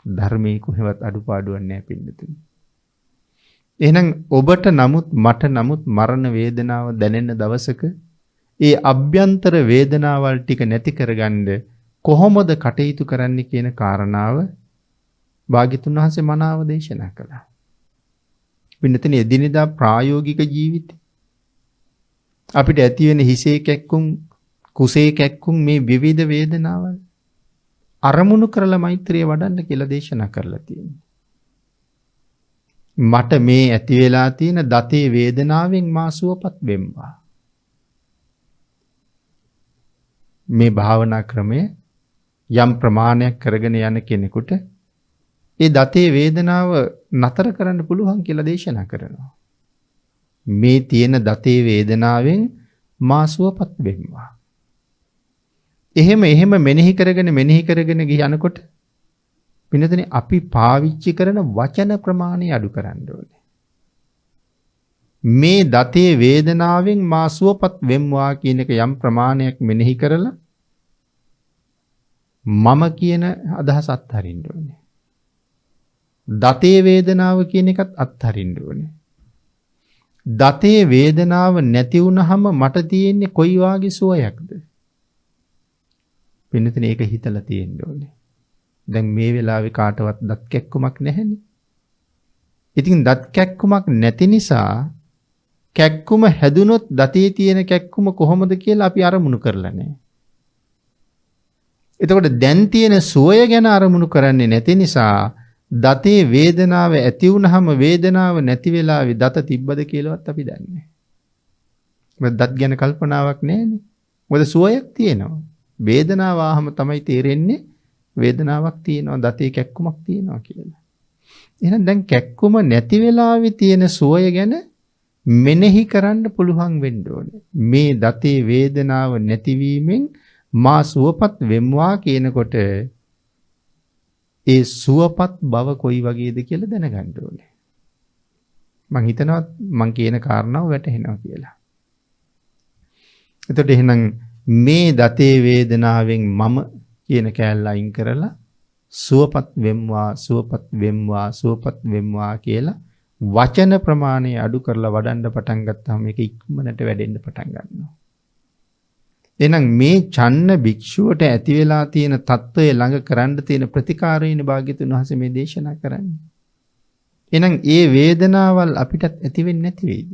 ධර්මයේ කොහෙවත් අඩුපාඩුවක් නැහැ පින්නතුනි. එහෙනම් ඔබට නමුත් මට නමුත් මරණ වේදනාව දැනෙන දවසක ඒ අභ්‍යන්තර වේදනාවල් ටික නැති කරගන්න කොහොමද කටයුතු කරන්න කියන කාරණාව භාග්‍යතුන් වහන්සේ මනාව දේශනා කළා. පින්නතුනි එදිනෙදා ප්‍රායෝගික ජීවිතේ අපිට ඇති වෙන හිසේ කැක්කුම් කුසේ කැක්කුම් මේ විවිධ වේදනාවල් අරමුණු කරලා මෛත්‍රිය වඩන්න කියලා දේශනා කරලා තියෙනවා. මට මේ ඇති වෙලා තියෙන දතේ වේදනාවෙන් මා සුවපත් වෙම්වා. මේ භාවනා ක්‍රමය යම් ප්‍රමාණයක් කරගෙන යන කෙනෙකුට ඒ දතේ වේදනාව නතර කරන්න පුළුවන් කියලා දේශනා කරනවා. මේ තියෙන දතේ වේදනාවෙන් මා සුවපත් වෙම්වා. එහෙම මෙනෙහි කරගෙන ගියනකොට පින්නතනේ අපි පාවිච්චි කරන වචන ප්‍රමාණය අඩු කරන්න ඕනේ. මේ දතේ වේදනාවෙන් මා සුවපත් වෙම්වා කියන එක යම් ප්‍රමාණයක් මෙනෙහි කරලා මම කියන අදහස අත්හරින්න ඕනේ. දතේ වේදනාව කියන එකත් අත්හරින්න ඕනේ. දතේ වේදනාව නැති වුනහම මට තියෙන්නේ කොයි වාගේ සුවයක්ද? පින්නතනේ ඒක හිතලා තියෙන්න ඕනේ. දැන් මේ වෙලාවේ කාටවත් දත් කැක්කුමක් නැහැනේ. ඉතින් දත් කැක්කුමක් නැති නිසා කැක්කුම හැදුනොත් දතේ තියෙන කැක්කුම කොහොමද කියලා අපි අරමුණු කරලා නැහැ. එතකොට දැන් තියෙන සුවය ගැන අරමුණු කරන්නේ නැති නිසා දතේ වේදනාව ඇති වුනහම වේදනාව නැති වෙලාවේ දත තිබ්බද කියලාවත් අපි දන්නේ නැහැ. මොකද දත් ගැන කල්පනාවක් නැහැනේ. මොකද සුවයක් තියෙනවා. වේදනාව ආවම තමයි තේරෙන්නේ වේදනාවක් තියෙනවා දතේ කැක්කුමක් තියෙනවා කියලා. එහෙනම් දැන් කැක්කුම නැති වෙලාවේ තියෙන සුවය ගැන මෙනෙහි කරන්න පුළුවන් වෙන්න ඕනේ. මේ දතේ වේදනාව නැතිවීමෙන් මා සුවපත් වෙම්වා කියනකොට ඒ සුවපත් බව කොයි වගේද කියලා දැනගන්න ඕනේ. මං හිතනවා මං කියන කාරණාව වැටහෙනවා කියලා. එතකොට එහෙනම් මේ දතේ වේදනාවෙන් මම කියන කෑල්ල අයින් කරලා සුවපත් වෙම්වා කියලා වචන ප්‍රමාණය අඩු කරලා වඩන්න පටන් ගත්තාම මේක ඉක්මනට වැඩෙන්න පටන් ගන්නවා. එහෙනම් මේ චන්න භික්ෂුවට ඇති වෙලා තියෙන తত্ত্বය ළඟ කරන්න තියෙන ප්‍රතිකාරයනේ භාග්‍යතුන් වහන්සේ මේ දේශනා කරන්නේ. එහෙනම් ඒ වේදනාවල් අපිටත් ඇති වෙන්නේ නැති වෙයිද?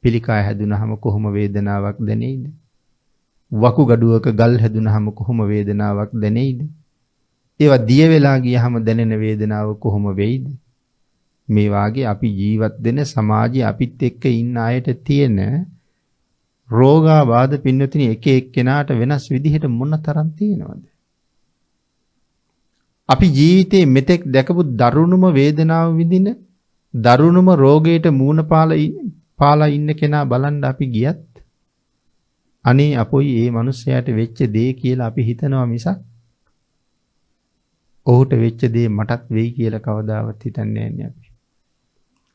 පිළිකාය හැදුනහම කොහොම වේදනාවක් දැනෙයිද? වකුගඩුවක ගල් හැදුනහම කොහොම වේදනාවක් දැනෙයිද? ඒවා දිය වෙලා ගියහම දැනෙන වේදනාව කොහොම වෙයිද? මේ වාගේ අපි ජීවත් වෙන සමාජයේ අපිත් එක්ක ඉන්න අයට තියෙන රෝගාබාධ පින්නතිනි එක එක්කෙනාට වෙනස් විදිහට මොන තරම් තියෙනවද? අපි ජීවිතේ මෙතෙක් දැකපු දරුණුම වේදනාව විඳින දරුණුම රෝගයට මූණ පාලා ඉන්න කෙනා බලන්න අපි ගියත් අනේ අපොයි ඒ මිනිස්සයාට වෙච්ච දේ කියලා අපි හිතනවා මිසක් ඔහුට වෙච්ච දේ මටත් වෙයි කියලා කවදාවත් හිතන්නේ නැහැ අපි.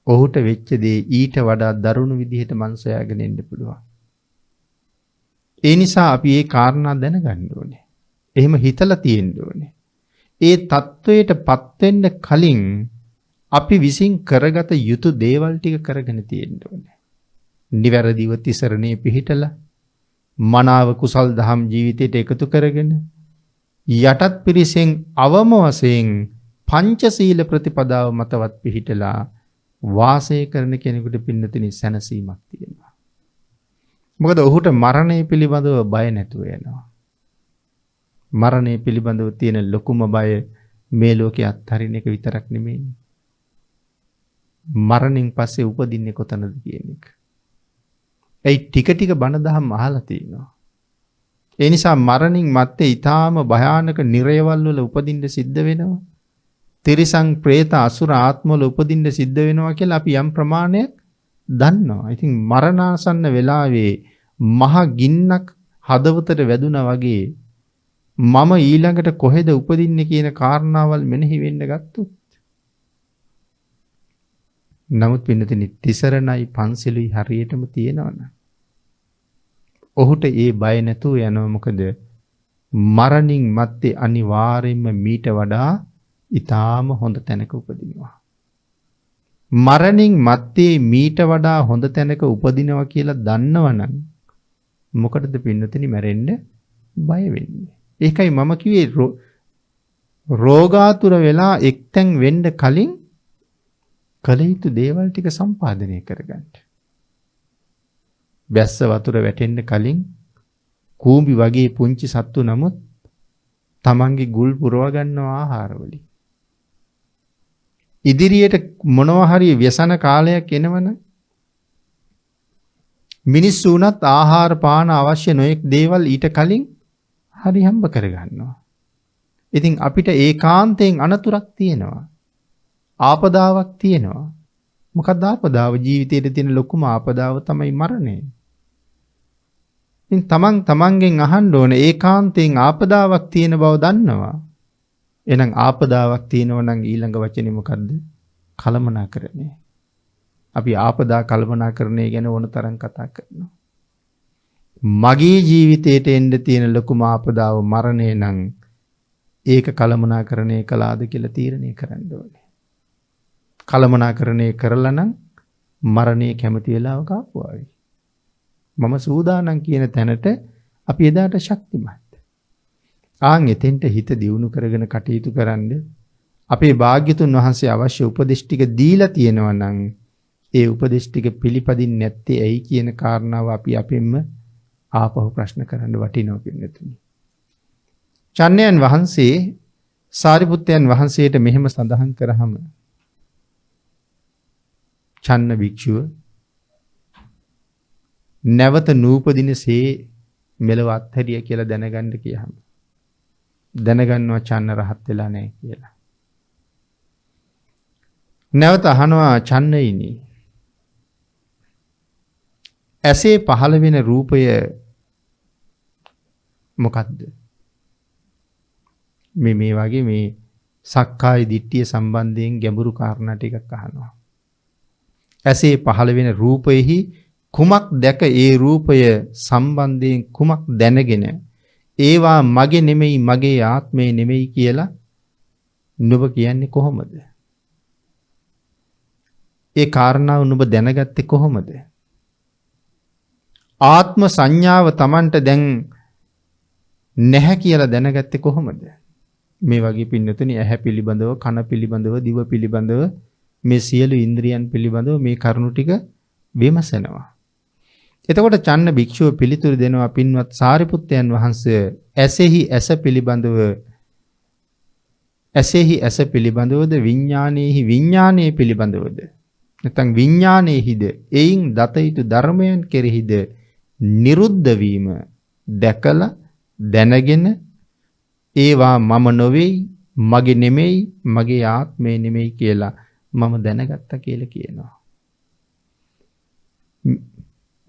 ඔහුට වෙච්ච දේ ඊට වඩා දරුණු විදිහට මං සොයාගෙන ඉන්න පුළුවන්. ඒ නිසා අපි මේ කාරණා දැනගන්න ඕනේ. එහෙම හිතලා තියෙන්න ඕනේ. ඒ தത്വයටපත් වෙන්න කලින් අපි විසින් කරගත යුතු දේවල් ටික කරගෙන තියෙන්න ඕනේ. නිවැරදිව තිසරණේ පිහිටලා මනාව කුසල් දහම් ජීවිතයට එකතු කරගෙන යටත් පිරිසෙන් අවම වශයෙන් පංචශීල ප්‍රතිපදාව මතවත් පිහිටලා වාසය කරන කෙනෙකුට පින්නතිනි සැනසීමක් තියෙනවා. මොකද ඔහුට මරණය පිළිබඳව බය නැතුව යනවා. මරණය පිළිබඳව තියෙන ලොකුම බය මේ ලෝකේ අත්හරින එක විතරක් නෙමෙයි. මරණයෙන් පස්සේ උපදින්නේ කොතනද කියන එක. ඒ ටික බණ දහම් අහලා තියෙනවා. ඒ නිසා මරණින් මත්තේ ඊටාම භයානක නිරයවල් වල උපදින්න සිද්ධ වෙනවා. තිරිසන් പ്രേත අසුර ආත්මවල උපදින්න සිද්ධ වෙනවා කියලා අපි යම් ප්‍රමාණයක් දන්නවා. ඉතින් මරණාසන්න වෙලාවේ මහ ගින්නක් හදවතට වැදුනා වගේ මම ඊළඟට කොහෙද උපදින්නේ කියන කාරණාවල් මෙනෙහි වෙන්න ගත්තොත් නමුත් පින්නතිනි තිසරණයි පන්සිලුයි හරියටම තියෙනවනේ. ඔහුට ඒ බය නැතුව යනවා. මොකද මරණින් මත්තේ අනිවාර්යයෙන්ම මීට වඩා ඊටාම හොඳ තැනක උපදිනවා. මරණින් මත්තේ මීට වඩා හොඳ තැනක උපදිනවා කියලා දන්නවනම් මොකටද පින්නතිනි මැරෙන්න බය වෙන්නේ? ඒකයි මම කිව්වේ රෝගාතුර වෙලා එක්තෙන් වෙන්න කලින් කල යුතු දේවල් ටික සම්පාදනය කරගන්න. බැස්ස වතුර වැටෙන්න කලින් කූඹි වගේ පුංචි සත්තු නමුත් තමන්ගේ ගුල් පුරව ගන්නවා ආහාරවලින්. ඉදිරියට මොනවා හරි ව්‍යසන කාලයක් එනවනම් මිනිස්සු උනත් ආහාර පාන අවශ්‍ය නොයෙක් දේවල් ඊට කලින් හරි හම්බ කරගන්නවා. ඉතින් අපිට ඒකාන්තයෙන් අනතුරක් තියෙනවා. ආපදාවක් තියෙනවා. මොකක්ද ආපදාව? ජීවිතයේ තියෙන ලොකුම ආපදාව තමයි මරණය. ඉතින් තමන්ගෙන් අහන්න ඕන ඒකාන්තයෙන් ආපදාවක් තියෙන බව දන්නවා. එහෙනම් ආපදාවක් තියෙනවා නම් ඊළඟ වචනේ මොකද්ද? කලමනාකරණය. අපි ආපදා කල්පනාකරණය ගැන ඕන තරම් කතා කරනවා. මගේ ජීවිතේට එන්න තියෙන ලොකුම ආපදාව මරණය නම් ඒක කලමනාකරණය කළාද කියලා තීරණය කරන්න ඕනේ. කලමනාකරණය කරලා නම් මරණය කැමති වෙලාවක ආපුවායි. මම සූදානම් කියන තැනට අපි එදාට ශක්තිමත්. ආන් එතෙන්ට හිත දියුණු කරගෙන කටයුතු කරන්න අපේ භාග්‍යතුන් වහන්සේ අවශ්‍ය උපදෙස් ටික දීලා තියෙනවා නම් ඒ උපදෙස් ටික පිළිපදින්නේ නැත්තේ ඇයි කියන කාරණාව අපි අපෙන්ම ආපහු ප්‍රශ්න කරන්න වටිනවා පින්නතුනි. චන්නයන් වහන්සේ සාරිපුත්තයන් වහන්සේට මෙහෙම සඳහන් කරාම චන්න භික්ෂුව නැවත නූපදිනසේ මෙලව අත්හැරිය කියලා දැනගන්න කියහම දැනගන්නවා චන්න රහත් වෙලා නැහැ කියලා. නැවත අහනවා චන්නයිනි ඇසේ පහළ වෙන රූපය මොකද්ද? මේ වගේ මේ සක්කාය දිට්ඨිය සම්බන්ධයෙන් ගැඹුරු කාරණා ටිකක් අහනවා. ඇසේ පහළ වෙන රූපෙහි කුමක් දැක ඒ රූපය සම්බන්ධයෙන් කුමක් දැනගෙන ඒවා මගේ නෙමෙයි මගේ ආත්මේ නෙමෙයි කියලා නුඹ කියන්නේ කොහොමද? ඒ කාරණාව නුඹ දැනගත්තේ කොහොමද? ආත්ම සංඥාව Tamanට දැන් නැහැ කියලා දැනගත්තේ කොහොමද? මේ වගේ පින්නතුනි ඇහැ පිළිබඳව, කන පිළිබඳව, දිව පිළිබඳව, මේ සියලු ඉන්ද්‍රියන් පිළිබඳව මේ කරුණු ටික විමසනවා. එතකොට චන්න භික්ෂුව පිළිතුරු දෙනවා පින්වත් සාරිපුත්තයන් වහන්සේ ඇසෙහි ඇස පිළිබඳව ඇසෙහි ඇස පිළිබඳවද විඥානයේහි විඥානයේ පිළිබඳවද නැත්නම් විඥානයේහිද එයින් දත යුතු ධර්මයන් කෙරෙහිද නිරුද්ධ වීම දැකලා දැනගෙන ඒවා මම නොවේයි මගේ නෙමෙයි මගේ ආත්මේ නෙමෙයි කියලා මම දැනගත්තා කියලා කියනවා.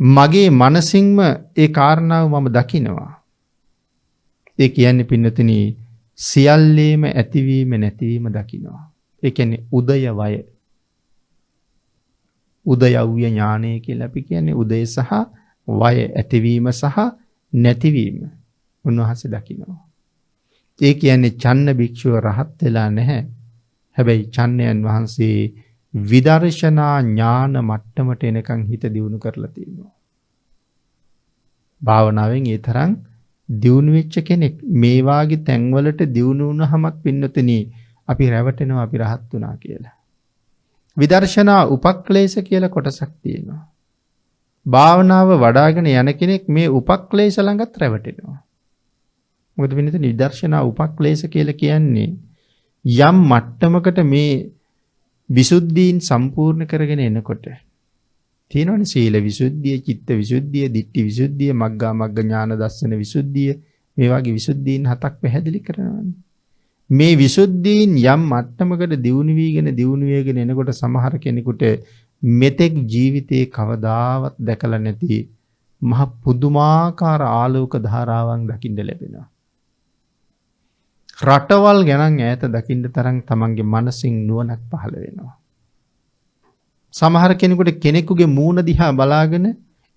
මගේ මනසින්ම ඒ කාරණාව මම දකිනවා. ඒ කියන්නේ පින්නතුනි සියල්ලේම ඇතිවීම නැතිවීම දකිනවා. ඒ කියන්නේ උදය වය. උදයව්‍ය ඥානය කියලා අපි කියන්නේ උදය සහ වය ඇතිවීම සහ නැතිවීම උන්වහන්සේ දකිනවා. ඒ කියන්නේ චන්න භික්ෂුව රහත් වෙලා නැහැ. හැබැයි චන්නයන් වහන්සේ විදර්ශනා ඥාන මට්ටමට එනකන් හිත දියුණු කරලා තියෙනවා. භාවනාවෙන් ඒ තරම් දියුණු වෙච්ච කෙනෙක් මේ වාගේ තැන්වලට දියුණු වුණාමත් පින්නතුනි අපි රැවටෙනවා අපි රහත් වුණා කියලා. විදර්ශනා උපක්ලේශ කියලා කොටසක් තියෙනවා. භාවනාව වඩ아가න යන කෙනෙක් මේ උපක්ලේශ ළඟත් රැවටෙනවා. මොකද පින්නතුනි විදර්ශනා උපක්ලේශ කියලා කියන්නේ යම් මට්ටමකට මේ විසුද්ධීන් සම්පූර්ණ කරගෙන එනකොට තියෙනවනේ සීල විසුද්ධිය, චිත්ත විසුද්ධිය, ditthi විසුද්ධිය, මග්ගා මග්ග ඥාන දර්ශන විසුද්ධිය මේ වගේ විසුද්ධීන් හතක් පැහැදිලි කරනවානේ. මේ විසුද්ධීන් යම් මට්ටමකට දියුණු වීගෙන එනකොට සමහර කෙනෙකුට මෙතෙක් ජීවිතේ කවදාවත් දැකලා නැති මහ පුදුමාකාර ආලෝක ධාරාවන් දකින්න ලැබෙනවා. රටවල් ගණන් ඈත දකින්න තරම් තමන්ගේ මනසින් නුවණක් පහළ වෙනවා. සමහර කෙනෙකුගේ මූණ දිහා බලාගෙන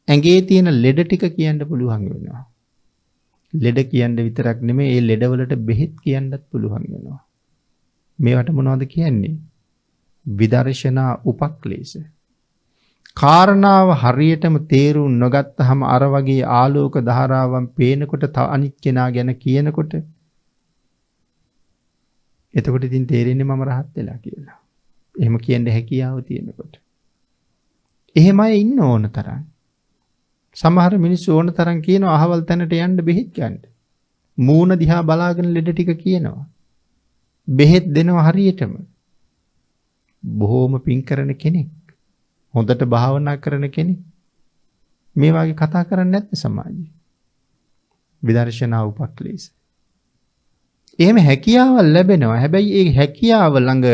ඇඟේ තියෙන ලෙඩ ටික කියන්න පුළුවන් වෙනවා. ලෙඩ කියන්න විතරක් නෙමෙයි ඒ ලෙඩවලට බෙහෙත් කියන්නත් පුළුවන් වෙනවා. මේවට මොනවද කියන්නේ? විදර්ශනා උපක්ලේශ. කාරණාව හරියටම තේරුම් නොගත්තහම අර වගේ ආලෝක ධාරාවන් පේනකොට අනිත් කෙනා ගැන කියනකොට එතකොට ඉතින් තේරෙන්නේ මම රහත් වෙලා කියලා. එහෙම කියන්න හැකියාව තියෙනකොට. එහෙමයි ඉන්න ඕන තරම්. සමහර මිනිස්සු ඕන තරම් කියනවා අහවල් තැනට යන්න බෙහෙත් ගන්න. මූණ දිහා බලාගෙන ලෙඩ ටික කියනවා. බෙහෙත් දෙනවා හරියටම. බොහෝම පිං කරන කෙනෙක්. හොඳට භාවනා කරන කෙනෙක්. මේ වගේ කතා කරන්නේ නැත්නම් සමාජයේ. විදර්ශනා උපක්ලේශ. එහෙම හැකියාවල් ලැබෙනවා. හැබැයි ඒ හැකියාව ළඟ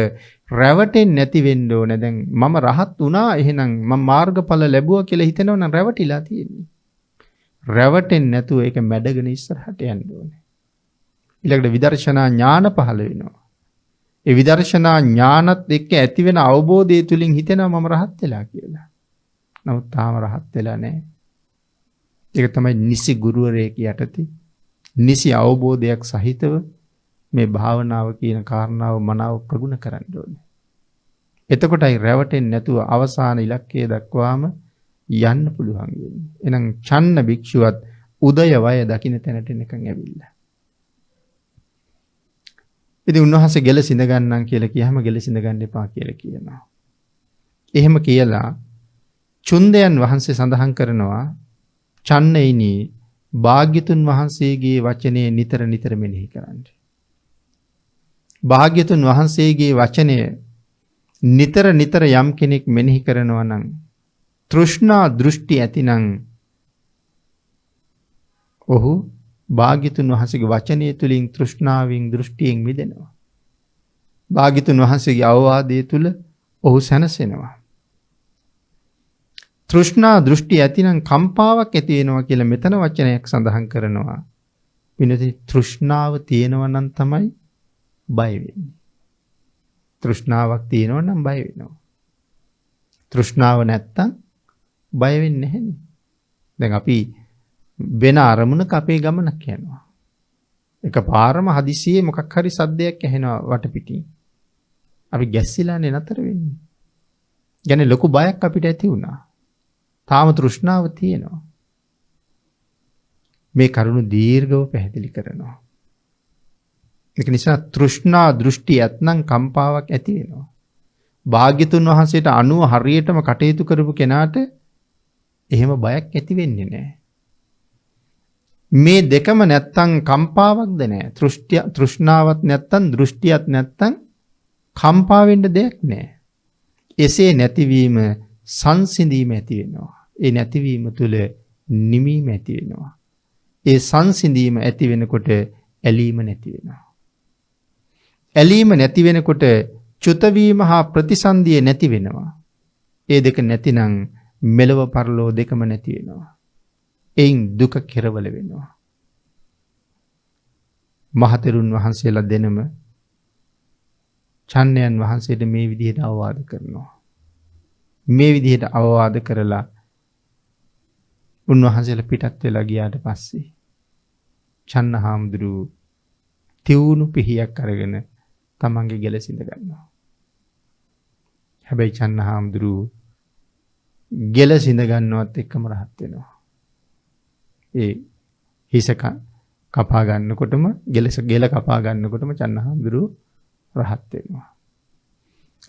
රැවටෙන්නේ නැති වෙන්න ඕනේ. දැන් මම රහත් වුණා එහෙනම් මම මාර්ගඵල ලැබුවා කියලා හිතනවා නම් රැවටිලා තියෙන්නේ. රැවටෙන්නේ නැතුව ඒක මැඩගෙන ඉස්සරහට යන්න ඕනේ. ඊළඟට විදර්ශනා ඥාන පහළ වෙනවා. ඒ විදර්ශනා ඥානත් එක්ක ඇති වෙන අවබෝධය තුලින් හිතෙනවා මම රහත් වෙලා කියලා. නමුත් තාම රහත් වෙලා නැහැ. ඒක තමයි නිසි ගුරුවරයෙක් යටතේ නිසි අවබෝධයක් සහිතව මේ භාවනාව කියන කාරණාව මනාව ප්‍රගුණ කරන්න ඕනේ. එතකොටයි රැවටෙන්නේ නැතුව අවසාන ඉලක්කය දක්වාම යන්න පුළුවන් වෙන්නේ. එහෙනම් චන්න භික්ෂුවත් උදය වය දකින්න තැනට එනකන් ඇවිල්ලා. ඉතින් උන්වහන්සේ ගෙල සිඳ ගන්නම් කියලා කියහම ගෙල සිඳ ගන්න එපා කියලා කියනවා. එහෙම කියලා චුන්දයන් වහන්සේ සඳහන් කරනවා චන්නයිනි භාග්‍යතුන් වහන්සේගේ වචනේ නිතර නිතර මෙනෙහි කරන්න. භාග්‍යතුන් වහන්සේගේ වචනය නිතර නිතර යම් කෙනෙක් මෙනෙහි කරනවා නම් තෘෂ්ණා දෘෂ්ටි ඇතිනම් ඔහු භාග්‍යතුන් වහන්සේගේ වචනය තුලින් තෘෂ්ණාවෙන් දෘෂ්ටියෙන් මිදෙනවා. භාග්‍යතුන් වහන්සේගේ අවවාදයේ තුල ඔහු සැනසෙනවා. තෘෂ්ණා දෘෂ්ටි ඇතිනම් කම්පාවක් ඇති වෙනවා කියලා මෙතන වචනයක් සඳහන් කරනවා. විනති තෘෂ්ණාව තියෙනවා නම් තමයි බය වෙන්නේ. තෘෂ්ණාවක් තියෙනවා නම් බය වෙනවා. තෘෂ්ණාව නැත්තම් බය වෙන්නේ නැහැනේ. දැන් අපි වෙන අරමුණක අපේ ගමනක් යනවා. එකපාරම හදිසියෙ මොකක් හරි සද්දයක් ඇහෙනවා වටපිටින්. අපි ගැස්සිලානේ නතර වෙන්නේ. يعني ලොකු බයක් අපිට ඇති වුණා. තාම තෘෂ්ණාව තියෙනවා. මේ කරුණ දීර්ඝව පැහැදිලි කරනවා. ඒක නිසා තෘෂ්ණා දෘෂ්ටි ඇත්නම් කම්පාවක් ඇති වෙනවා. භාග්‍යතුන් වහන්සේට අනුව හරියටම කටයුතු කරපු කෙනාට එහෙම බයක් ඇති වෙන්නේ නැහැ. මේ දෙකම නැත්තම් කම්පාවක්ද නැහැ. තෘෂ්ණාවක් නැත්තම් දෘෂ්ටියක් නැත්තම් කම්පා වෙන්න දෙයක් නැහැ. එසේ නැතිවීම සංසිඳීම ඇති වෙනවා. ඒ නැතිවීම තුළ නිමීම ඇති වෙනවා. ඒ සංසිඳීම ඇති වෙනකොට ඇලීම නැති වෙනවා. ඇලීම නැති වෙනකොට චුත වීම හා ප්‍රතිසන්දිය නැති වෙනවා. ඒ දෙක නැතිනම් මෙලව පරලෝ දෙකම නැති වෙනවා. එයින් දුක කෙරවල වෙනවා. මහතෙරුන් වහන්සේලා දෙනම චන්නයන් වහන්සේට මේ විදිහට අවවාද කරනවා. මේ විදිහට අවවාද කරලා උන්වහන්සේලා පිටත් වෙලා ගියාට පස්සේ චන්න හාමුදුරුවෝ තියුණු පිහියක් අරගෙන තමන්ගේ ගෙල සිඳ ගන්නවා. හැබැයි චන්න හාමුදුරුවෝ ගෙල සිඳ ගන්නවත් එක්කම රහත් වෙනවා. ඒ හිස කපා ගන්නකොටම ගෙල කපා ගන්නකොටම චන්න හාමුදුරුවෝ රහත් වෙනවා.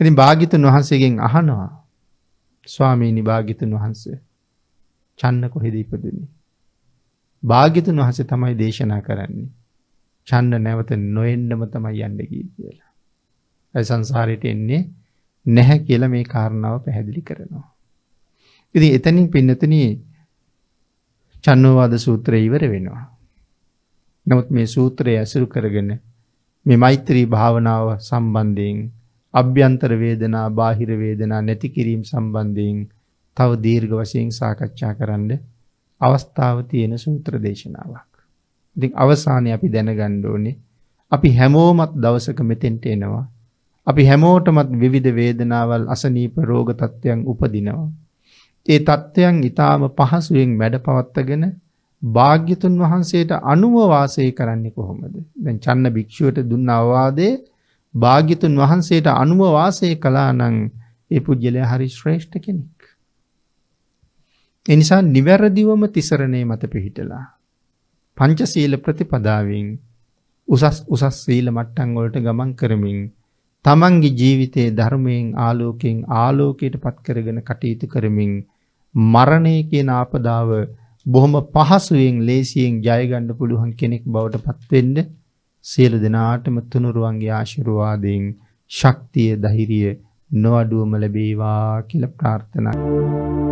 ඉතින් භාග්‍යතුන් වහන්සේගෙන් අහනවා ස්වාමීනි භාග්‍යතුන් වහන්සේ චන්න කොහෙද ඉපදුනේ? භාග්‍යතුන් වහන්සේ තමයි දේශනා කරන්නේ. චන්න නැවත නොඑන්නම තමයි යන්න ගියේ කියලා. ඒ සංසාරයට එන්නේ නැහැ කියලා මේ කාරණාව පැහැදිලි කරනවා. ඉතින් එතනින් පින්නතුණි චන්නෝවාද සූත්‍රය ඉවර වෙනවා. නමුත් මේ සූත්‍රය ඇසුරු කරගෙන මේ මෛත්‍රී භාවනාව සම්බන්ධයෙන් අභ්‍යන්තර වේදනා බාහිර වේදනා නැති කිරීම සම්බන්ධයෙන් තව දීර්ඝ වශයෙන් සාකච්ඡා කරන්න අවස්ථාව තියෙන සූත්‍ර දේශනාවක්. ඉතින් අවසානයේ අපි දැනගන්න ඕනේ අපි හැමෝමත් දවසක මෙතෙන්ට එනවා. අපි හැමෝටමත් විවිධ වේදනාවල් අසනීප රෝග තත්ත්වයන් උපදිනවා. ඒ තත්ත්වයන් ඊටාම පහසුවෙන් මැඩපවත්තගෙන භාග්‍යතුන් වහන්සේට අනුව වාසය කරන්නේ කොහොමද? දැන් චන්න භික්ෂුවට දුන්න අවවාදේ භාග්‍යතුන් වහන්සේට අනුව වාසය කළා නම් ඒ පුජ්‍යලයා හරි ශ්‍රේෂ්ඨ කෙනෙක්. ඒ නිසා නිවැරදිවම තිසරණේ මත පිහිටලා පංචශීල ප්‍රතිපදාවෙන් උසස් සීල මට්ටම් වලට ගමන් කරමින් තමන්ගේ ජීවිතයේ ධර්මයෙන් ආලෝකයෙන් ආලෝකයටපත් කරගෙන කටයුතු කරමින් මරණය කියන ආපදාව බොහොම පහසුවෙන් ලේසියෙන් ජය ගන්න පුළුවන් කෙනෙක් බවට පත් වෙන්න සියලු දෙනාටම තුනුරුවන්ගේ ආශිර්වාදයෙන් ශක්තිය ධෛර්යය නොඅඩුවම ලැබේවා කියලා ප්‍රාර්ථනා